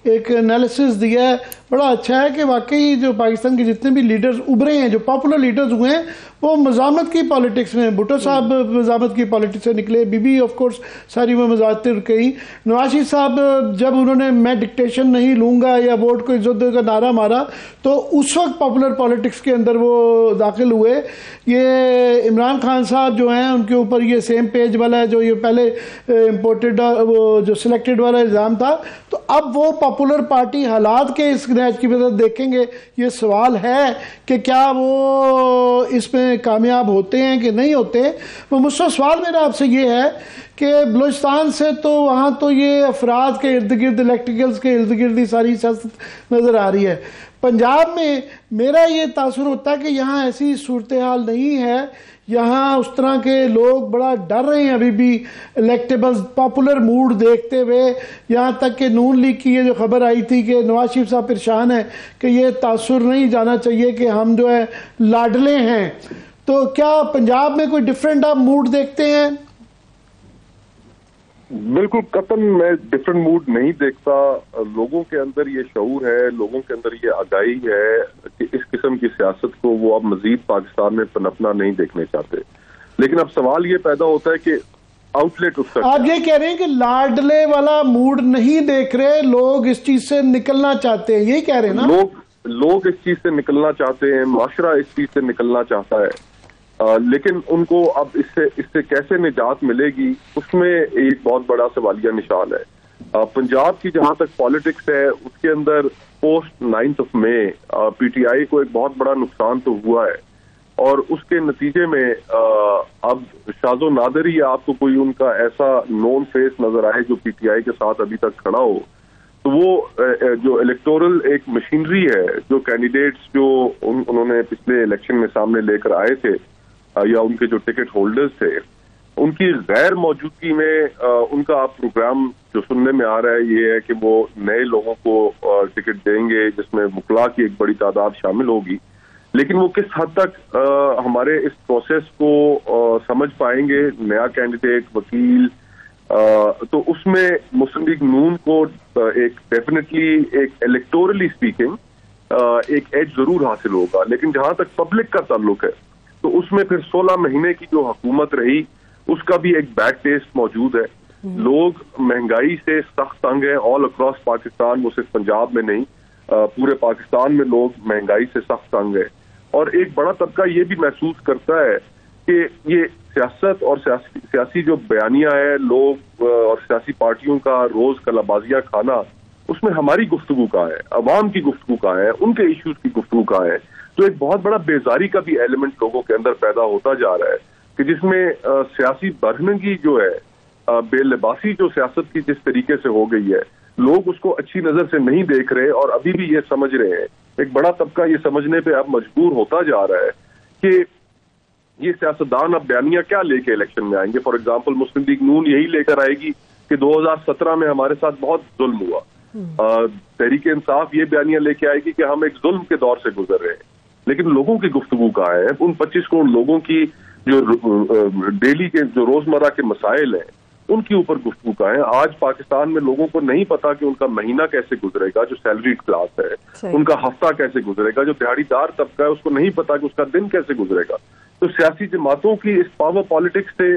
एक एनालिसिस दिया है, बड़ा अच्छा है कि वाकई जो पाकिस्तान के जितने भी लीडर्स उभरे हैं, जो पॉपुलर लीडर्स हुए हैं, वो मज़ामत की पॉलिटिक्स में, भुट्टो साहब मज़ामत की पॉलिटिक्स से निकले, बीबी ऑफ कोर्स सारी वो मज़ामतें कही, नवाज शरीफ साहब जब उन्होंने मैं डिक्टेशन नहीं लूँगा या वोट को इज्जत का नारा मारा तो उस वक्त पॉपुलर पॉलिटिक्स के अंदर वो दाखिल हुए। ये इमरान खान साहब जो हैं उनके ऊपर ये सेम पेज वाला है जो ये पहले इम्पोर्टेड वो जो सिलेक्टेड वाला इल्ज़ाम था, तो अब वो पॉपुलर पार्टी हालात के इस मैच की वजह देखेंगे। ये सवाल है कि क्या वो इसमें कामयाब होते हैं कि नहीं होते। वो मुझसे सवाल मेरा आपसे ये है कि बलूचिस्तान से तो वहाँ तो ये अफराद के इर्द गिर्द, इलेक्ट्रिकल्स के इर्द गिर्द ही सारी सियासत नज़र आ रही है। पंजाब में मेरा ये तासुर होता है कि यहाँ ऐसी सूरत हाल नहीं है, यहाँ उस तरह के लोग बड़ा डर रहे हैं अभी भी इलेक्टेबल्स पॉपुलर मूड देखते हुए। यहाँ तक कि नून लीग की ये जो खबर आई थी कि नवाज शरीफ साहब परेशान है कि ये तासुर नहीं जाना चाहिए कि हम जो है लाडले हैं, तो क्या पंजाब में कोई डिफरेंट आप मूड देखते हैं? बिल्कुल कतन मैं डिफरेंट मूड नहीं देखता। लोगों के अंदर ये शऊर है, लोगों के अंदर ये आगाही है कि इस किस्म की सियासत को वो अब मजीद पाकिस्तान में पनपना नहीं देखने चाहते। लेकिन अब सवाल ये पैदा होता है कि आउटलेट उसका, आप ये कह रहे हैं कि लाडले वाला मूड नहीं देख रहे, लोग इस चीज से निकलना चाहते हैं, यही कह रहे हैं ना? लोग इस चीज से निकलना चाहते हैं, माशरा इस चीज से निकलना चाहता है, लेकिन उनको अब इससे कैसे निजात मिलेगी उसमें एक बहुत बड़ा सवालिया निशान है। पंजाब की जहां तक पॉलिटिक्स है उसके अंदर पोस्ट 9 मई PTI को एक बहुत बड़ा नुकसान तो हुआ है और उसके नतीजे में अब शाजो नादर ही आपको कोई उनका ऐसा नॉन फेस नजर आए जो PTI के साथ अभी तक खड़ा हो, तो वो जो इलेक्टोरल एक मशीनरी है, जो कैंडिडेट्स जो उन्होंने पिछले इलेक्शन में सामने लेकर आए थे या उनके जो टिकट होल्डर्स थे, उनकी गैर मौजूदगी में उनका आप प्रोग्राम जो सुनने में आ रहा है ये है कि वो नए लोगों को टिकट देंगे, जिसमें वकला की एक बड़ी तादाद शामिल होगी। लेकिन वो किस हद तक हमारे इस प्रोसेस को समझ पाएंगे, नया कैंडिडेट, वकील, तो उसमें मुस्लिम लीग नून को एक डेफिनेटली एक इलेक्टोरली स्पीकिंग एक एज जरूर हासिल होगा। लेकिन जहां तक पब्लिक का ताल्लुक है तो उसमें फिर 16 महीने की जो हुकूमत रही उसका भी एक बैड टेस्ट मौजूद है। लोग महंगाई से सख्त तंग है ऑल अक्रॉस पाकिस्तान, वो सिर्फ पंजाब में नहीं, पूरे पाकिस्तान में लोग महंगाई से सख्त तंग है। और एक बड़ा तबका ये भी महसूस करता है कि ये सियासत और सियासी जो बयानियां है लोग और सियासी पार्टियों का रोज कलाबाजियां खाना, उसमें हमारी गुफ्तगू का है, अवाम की गुफ्तगू का है, उनके इश्यूज की गुफ्तगू का है। तो एक बहुत बड़ा बेजारी का भी एलिमेंट लोगों के अंदर पैदा होता जा रहा है कि जिसमें सियासी बरहनगी जो है, बेलिबासी जो सियासत की जिस तरीके से हो गई है, लोग उसको अच्छी नजर से नहीं देख रहे और अभी भी ये समझ रहे हैं। एक बड़ा तबका ये समझने पे अब मजबूर होता जा रहा है कि ये सियासतदान अब बयानियां क्या लेके इलेक्शन में आएंगे। फॉर एग्जाम्पल मुस्लिम लीग नून यही लेकर आएगी कि 2017 में हमारे साथ बहुत जुल्म हुआ। तहरीक इंसाफ ये बयानियां लेके आएगी कि हम एक जुल्म के दौर से गुजर रहे हैं। लेकिन लोगों की गुफ्तगू कहाँ है? उन 25 करोड़ लोगों की जो डेली के जो रोजमर्रा के मसाइल हैं उनके ऊपर गुफ्तगू का है। आज पाकिस्तान में लोगों को नहीं पता कि उनका महीना कैसे गुजरेगा, जो सैलरीड क्लास है, उनका हफ्ता कैसे गुजरेगा, जो दिहाड़ीदार तबका है उसको नहीं पता कि उसका दिन कैसे गुजरेगा। तो सियासी जमातों की इस पावर पॉलिटिक्स से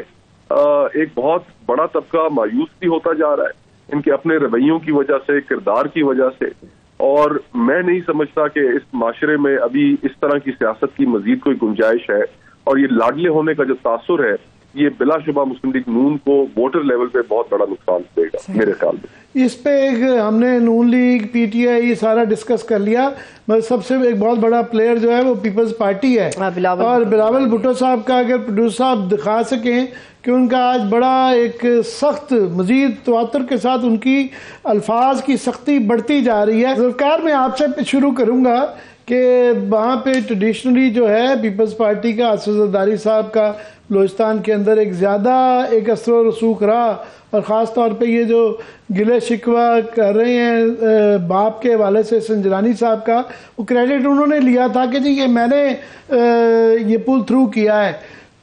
एक बहुत बड़ा तबका मायूस भी होता जा रहा है, इनके अपने रवैयों की वजह से, किरदार की वजह से। और मैं नहीं समझता कि इस माशरे में अभी इस तरह की सियासत की मजीद कोई गुंजाइश है। और ये लाडले होने का जो तासुर है ये बिलाशुबा मुस्लिम लीग नून को वोटर लेवल पे बहुत बड़ा नुकसान देगा मेरे ख्याल में। इस पे एक हमने नून लीग, पीटीआई ये सारा डिस्कस कर लिया, मगर सबसे एक बहुत बड़ा प्लेयर जो है वो पीपल्स पार्टी है। और बिलावल भुट्टो साहब का अगर प्रोड्यूसर साहब दिखा सकें कि उनका आज बड़ा एक सख्त मजीद तवातुर के साथ उनकी अल्फाज की सख्ती बढ़ती जा रही है। ज़ुल्फ़िकार मैं आपसे शुरू करूँगा कि वहाँ पे ट्रेडिशनली जो है पीपल्स पार्टी का असद ज़रदारी साहब का बलूचिस्तान के अंदर एक ज़्यादा एक असर रसूख रहा, और ख़ास तौर पे ये जो गिले शिकवा कर रहे हैं बाप के हवाले से संजरानी साहब का, वो क्रेडिट उन्होंने लिया था कि जी ये मैंने ये पुल थ्रू किया है।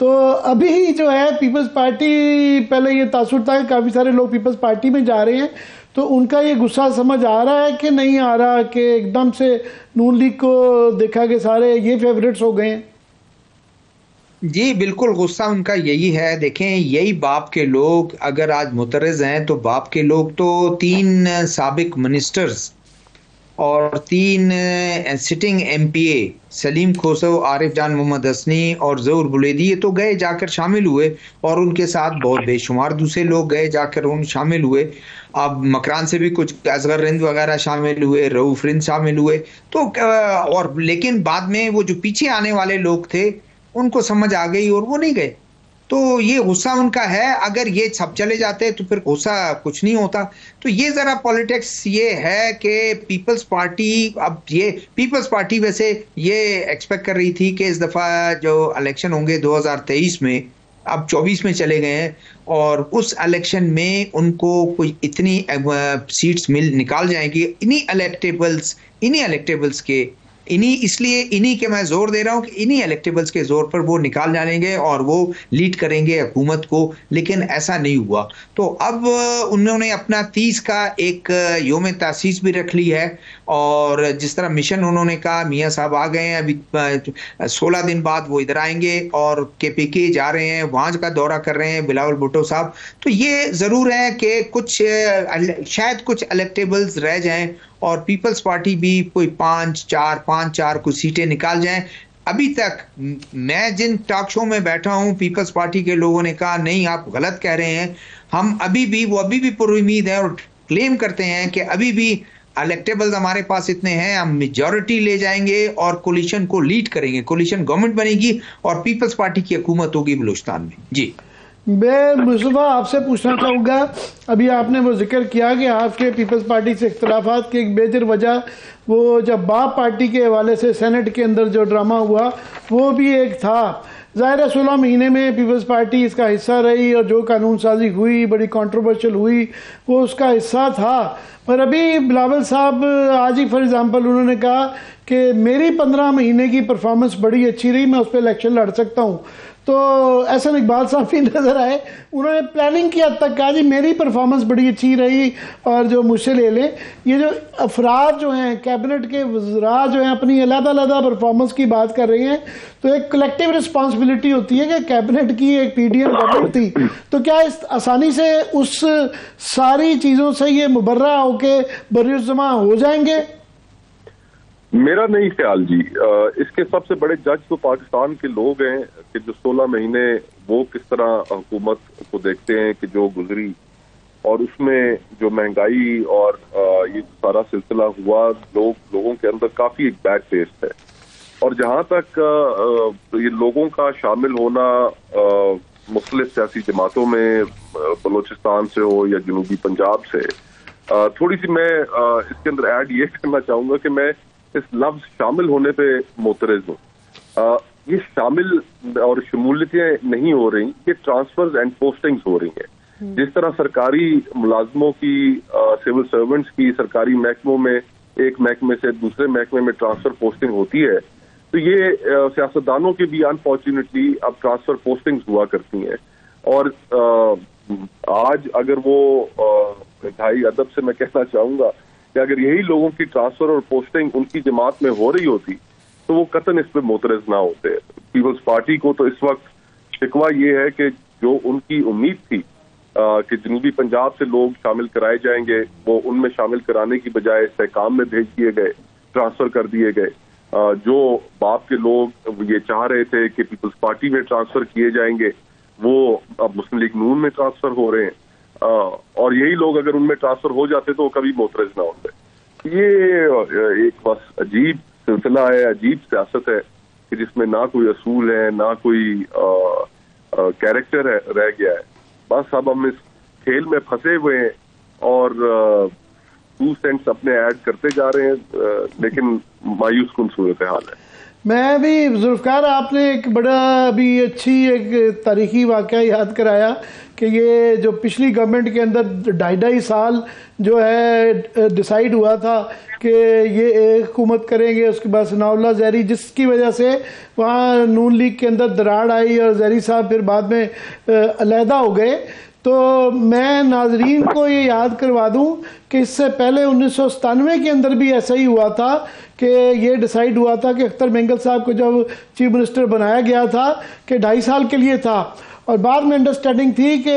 तो अभी जो है पीपल्स पार्टी, पहले ये तासुर था कि काफ़ी सारे लोग पीपल्स पार्टी में जा रहे हैं, तो उनका ये गुस्सा समझ आ रहा है कि नहीं आ रहा कि एकदम से नून लीग को देखा कि सारे ये फेवरेट्स हो गए हैं? जी बिल्कुल, गुस्सा उनका यही है। देखें, यही बाप के लोग अगर आज मुतरज़ हैं तो बाप के लोग तो 3 साबिक मिनिस्टर्स और 3 सिटिंग एमपीए सलीम खोसो, आरिफ जान मोहम्मद हसनी और ज़हूर बुलेदी, ये तो गए जाकर शामिल हुए, और उनके साथ बहुत बेशुमार दूसरे लोग गए जाकर उन शामिल हुए। अब मकरान से भी कुछ असगर रिंद वगैरह शामिल हुए, रऊफ रिंद शामिल हुए। तो और लेकिन बाद में वो जो पीछे आने वाले लोग थे उनको समझ आ गई और वो नहीं गए। तो ये गुस्सा उनका है। अगर ये सब चले जाते तो फिर गुस्सा कुछ नहीं होता। तो ये जरा पॉलिटिक्स ये है कि पीपल्स पार्टी, अब ये पीपल्स पार्टी वैसे ये एक्सपेक्ट कर रही थी कि इस दफा जो इलेक्शन होंगे 2023 में, अब 24 में चले गए हैं, और उस इलेक्शन में उनको कोई इतनी सीट्स निकाल जाएंगी इन्हीं इलेक्टेबल्स के, इसलिए इन्हीं के मैं जोर दे रहा हूं कि इन्हीं इलेक्टेबल्स के जोर पर वो निकाल जाएंगे और वो लीड करेंगे हुकूमत को। लेकिन ऐसा नहीं हुआ। तो अब उन्होंने अपना 30 का एक योम तासीस भी रख ली है, और जिस तरह मिशन उन्होंने कहा, मियाँ साहब आ गए हैं, अभी 16 दिन बाद वो इधर आएंगे और केपीके जा रहे हैं, वहां का दौरा कर रहे हैं बिलावल भुट्टो साहब। तो ये जरूर है कि कुछ शायद कुछ इलेक्टेबल्स रह जाएं और पीपल्स पार्टी भी कोई 5-4 कुछ सीटें निकाल जाएं। अभी तक मैं जिन टॉक शो में बैठा हूं, पीपल्स पार्टी के लोगों ने कहा नहीं आप गलत कह रहे हैं, हम अभी भी पुरुम्मीद है और क्लेम करते हैं कि अभी भी इलेक्टेबल्स हमारे पास इतने हैं, हम मेजॉरिटी ले जाएंगे और कोलिशन को लीड करेंगे, कोलिशन गवर्नमेंट बनेगी और पीपल्स पार्टी की हुकूमत होगी बलूचिस्तान में। जी मैं मुस्तफा आपसे पूछना चाहूँगा, अभी आपने वो जिक्र किया कि आपके पीपल्स पार्टी से इख्तलाफात की एक मेजर वजह वो जब बाप पार्टी के हवाले से सेनेट के अंदर जो ड्रामा हुआ वो भी एक था, ज़ाहिर है 16 महीने में पीपल्स पार्टी इसका हिस्सा रही और जो कानून साजी हुई, बड़ी कंट्रोवर्शियल हुई, वो उसका हिस्सा था। पर अभी बिलावल साहब आज ही फॉर एग्जांपल उन्होंने कहा कि मेरी 15 महीने की परफॉर्मेंस बड़ी अच्छी रही, मैं उस पर इलेक्शन लड़ सकता हूँ। तो एहसन इकबाल साहब भी नज़र आए, उन्होंने प्लानिंग की हद तक कहा जी मेरी परफॉर्मेंस बड़ी अच्छी रही और जो मुझसे ले लें। ये जो अफराद जो हैं कैबिनेट के वज़रा जो हैं अपनी अलग-अलग परफॉर्मेंस की बात कर रहे हैं, तो एक कलेक्टिव रिस्पॉन्सिबिलिटी होती है कि कैबिनेट की एक पीडीएम गवर्नमेंट थी, तो क्या इस आसानी से उस सारी चीज़ों से ये मुबर्रा होके बर्रुज़मा हो जाएंगे? मेरा नहीं ख्याल जी। इसके सबसे बड़े जज तो पाकिस्तान के लोग हैं कि जो 16 महीने वो किस तरह हुकूमत को देखते हैं कि जो गुजरी, और उसमें जो महंगाई और ये सारा सिलसिला हुआ, लोगों के अंदर काफी एक बैड टेस्ट है। और जहां तक ये लोगों का शामिल होना मुख्तलिफ सियासी जमातों में, बलोचिस्तान से हो या जनूबी पंजाब से, थोड़ी सी मैं इसके अंदर ऐड ये करना चाहूंगा कि मैं इस लफ्ज शामिल होने पे मोतरज़ हूँ। ये शामिल और शमूलियतें नहीं हो रही, ये ट्रांसफर्स एंड पोस्टिंग्स हो रही हैं। जिस तरह सरकारी मुलाजमों की, सिविल सर्वेंट्स की सरकारी महकमों में एक महकमे से दूसरे महकमे में ट्रांसफर पोस्टिंग होती है, तो ये सियासतदानों की भी अनफॉर्चुनेटली अब ट्रांसफर पोस्टिंग्स हुआ करती हैं। और आज अगर वो ढाई अदब से मैं कहना चाहूंगा कि अगर यही लोगों की ट्रांसफर और पोस्टिंग उनकी जमात में हो रही होती तो वो कतन इस पे मोतरज़ ना होते। पीपल्स पार्टी को तो इस वक्त शिकवा ये है कि जो उनकी उम्मीद थी कि जनूबी पंजाब से लोग शामिल कराए जाएंगे, वो उनमें शामिल कराने की बजाय सहकाम में भेज दिए गए, ट्रांसफर कर दिए गए। जो बाप के लोग ये चाह रहे थे कि पीपल्स पार्टी में ट्रांसफर किए जाएंगे, वो अब मुस्लिम लीग नून में ट्रांसफर हो रहे हैं। और यही लोग अगर उनमें ट्रांसफर हो जाते तो वो कभी मोतरज़ ना होते। ये एक बस अजीब सिलसिला है, अजीब सियासत है कि जिसमें ना कोई असूल है, ना कोई कैरेक्टर है, रह गया है। बस अब हम इस खेल में फंसे हुए हैं और 2 सेंट्स अपने ऐड करते जा रहे हैं, लेकिन मायूस कुन सूरत हाल है। मैं भी जुल्फ़िकार, आपने एक बड़ा अभी अच्छी एक तारीखी वाक़या याद कराया कि ये जो पिछली गवर्नमेंट के अंदर 2.5 साल जो है डिसाइड हुआ था कि ये एक हुकूमत करेंगे, उसके बाद सनाउल्लाह ज़हरी, जिसकी वजह से वहाँ नून लीग के अंदर दरार आई और ज़हरी साहब फिर बाद में अलहदा हो गए। तो मैं नाजरीन को ये याद करवा दूं कि इससे पहले 1997 के अंदर भी ऐसा ही हुआ था कि ये डिसाइड हुआ था कि अख्तर मेंगल साहब को जब चीफ मिनिस्टर बनाया गया था कि 2.5 साल के लिए था, और बाद में अंडरस्टैंडिंग थी कि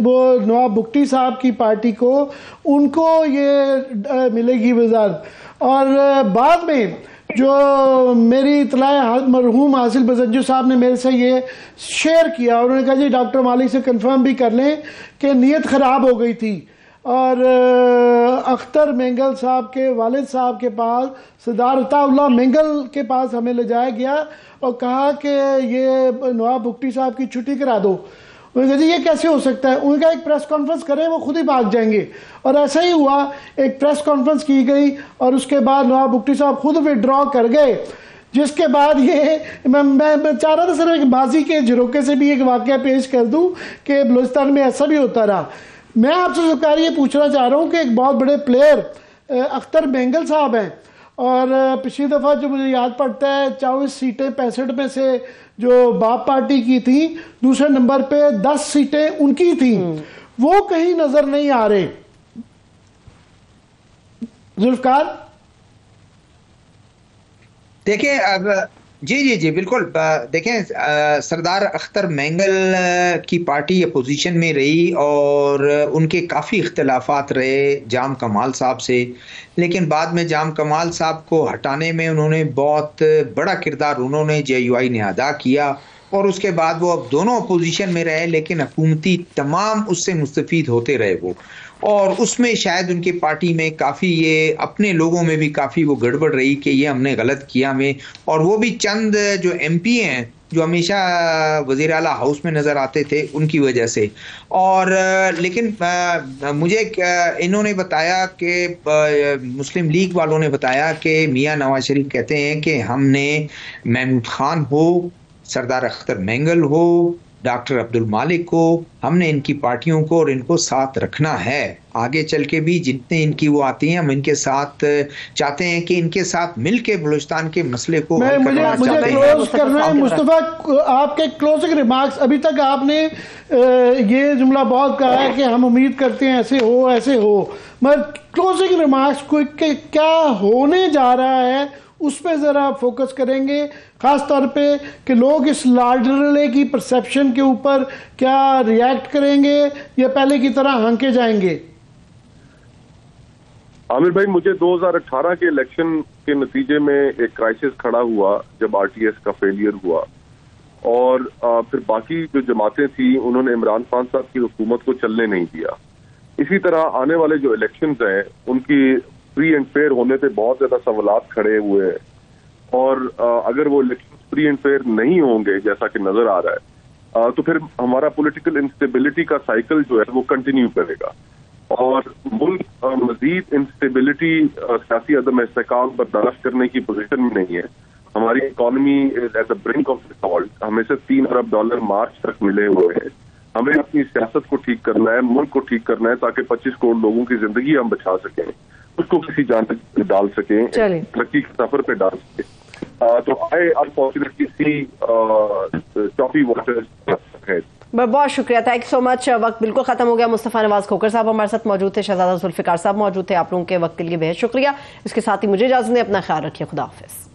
वो नवाब भुट्टी साहब की पार्टी को उनको ये मिलेगी वज़ारत। और बाद में जो मेरी इतला मरहूम हासिल बजंजू साहब ने मेरे से ये शेयर किया, उन्होंने कहा जी डॉक्टर मालिक से कंफर्म भी कर लें कि नीयत ख़राब हो गई थी और अख्तर मेंगल साहब के वालिद साहब के पास, सरदार अताउल्लाह मेंगल के पास हमें ले जाया गया और कहा कि ये नवाब भुट्टी साहब की छुट्टी करा दो। उन्होंने कहा जी ये कैसे हो सकता है? उन्होंने कहा एक प्रेस कॉन्फ्रेंस करें, वो खुद ही भाग जाएंगे। और ऐसा ही हुआ, एक प्रेस कॉन्फ्रेंस की गई और उसके बाद नवाब भुट्टी साहब खुद विड्रॉ कर गए, जिसके बाद ये मैं चाह रहा था सर एक बाजी के झरोके से भी एक वाकया पेश कर दूं कि बलूचिस्तान में ऐसा भी होता रहा। मैं आपसे सरकार ये पूछना चाह रहा हूँ कि एक बहुत बड़े प्लेयर अख्तर मेंगल साहब हैं और पिछली दफ़ा जो मुझे याद पड़ता है 24 सीटें 65 में से जो बाप पार्टी की थी, दूसरे नंबर पे 10 सीटें उनकी थी, वो कहीं नजर नहीं आ रहे। जुल्फ़िकार देखिए अब जी बिल्कुल। देखें सरदार अख्तर मेंगल की पार्टी अपोजिशन में रही और उनके काफ़ी इख्तलाफात रहे जाम कमाल साहब से, लेकिन बाद में जाम कमाल साहब को हटाने में उन्होंने बहुत बड़ा किरदार उन्होंने JUI ने अदा किया और उसके बाद वो अब दोनों अपोजिशन में रहे, लेकिन हुकूमती तमाम उससे मुस्तफीद होते रहे वो। और उसमें शायद उनकी पार्टी में काफ़ी ये अपने लोगों में भी काफ़ी वो गड़बड़ रही कि ये हमने गलत किया हमें, और वो भी चंद जो MP हैं जो हमेशा वज़ीर आला हाउस में नज़र आते थे उनकी वजह से। और लेकिन मुझे इन्होंने बताया कि मुस्लिम लीग वालों ने बताया कि मियां नवाज शरीफ कहते हैं कि हमने महमूद खान हो, सरदार अख्तर मेंगल हो, डॉक्टर अब्दुल मालिक को, हमने इनकी पार्टियों को और इनको साथ रखना है। आगे चल के भी जितने इनकी वो आती हैं हम इनके साथ चाहते हैं कि इनके साथ मिलके बलूचिस्तान के मसले को मुझे क्लोज करना है। मुस्तफा, आपके क्लोजिंग रिमार्क्स, अभी तक आपने ये जुमला बहुत कहा है कि हम उम्मीद करते हैं ऐसे हो, मगर क्लोजिंग रिमार्क्स को क्या होने जा रहा है उस पर जरा फोकस करेंगे, खास तौर पे कि लोग इस लाडले की परसेप्शन के ऊपर क्या रिएक्ट करेंगे या पहले की तरह हंके जाएंगे? आमिर भाई, मुझे 2018 के इलेक्शन के नतीजे में एक क्राइसिस खड़ा हुआ जब आरटीएस का फेलियर हुआ, और फिर बाकी जो जमातें थी उन्होंने इमरान खान साहब की हुकूमत को चलने नहीं दिया। इसी तरह आने वाले जो इलेक्शंस हैं उनकी फ्री एंड फेयर होने पे बहुत ज्यादा सवालात खड़े हुए हैं, और अगर वो इलेक्शन फ्री एंड फेयर नहीं होंगे जैसा कि नजर आ रहा है, तो फिर हमारा पॉलिटिकल इंस्टेबिलिटी का साइकिल जो है वो कंटिन्यू करेगा, और मुल्क मजीद इंस्टेबिलिटी, सियासी अदम इस्तेकाम बर्दाश्त करने की पोजीशन में नहीं है। हमारी economy is at the brink of default, हमें से $3 अरब मार्च तक मिले हुए हैं। हमें अपनी सियासत को ठीक करना है, मुल्क को ठीक करना है, ताकि 25 करोड़ लोगों की जिंदगी हम बचा सकें, उसको किसी जान पे डाल सकें, तरक्की के सफर पे डाल सकें। तो I unfortunately see choppy waters है। बहुत शुक्रिया, थैंक यू सो मच। वक्त बिल्कुल खत्म हो गया। मुस्तफा नवाज खोकर साहब हमारे साथ मौजूद थे, शहजादा जुल्फिकार साहब मौजूद थे। आप लोगों के वक्त के लिए बेहद शुक्रिया। इसके साथ ही मुझे इजाजत दें, अपना ख्याल रखिए, खुदा हाफिज।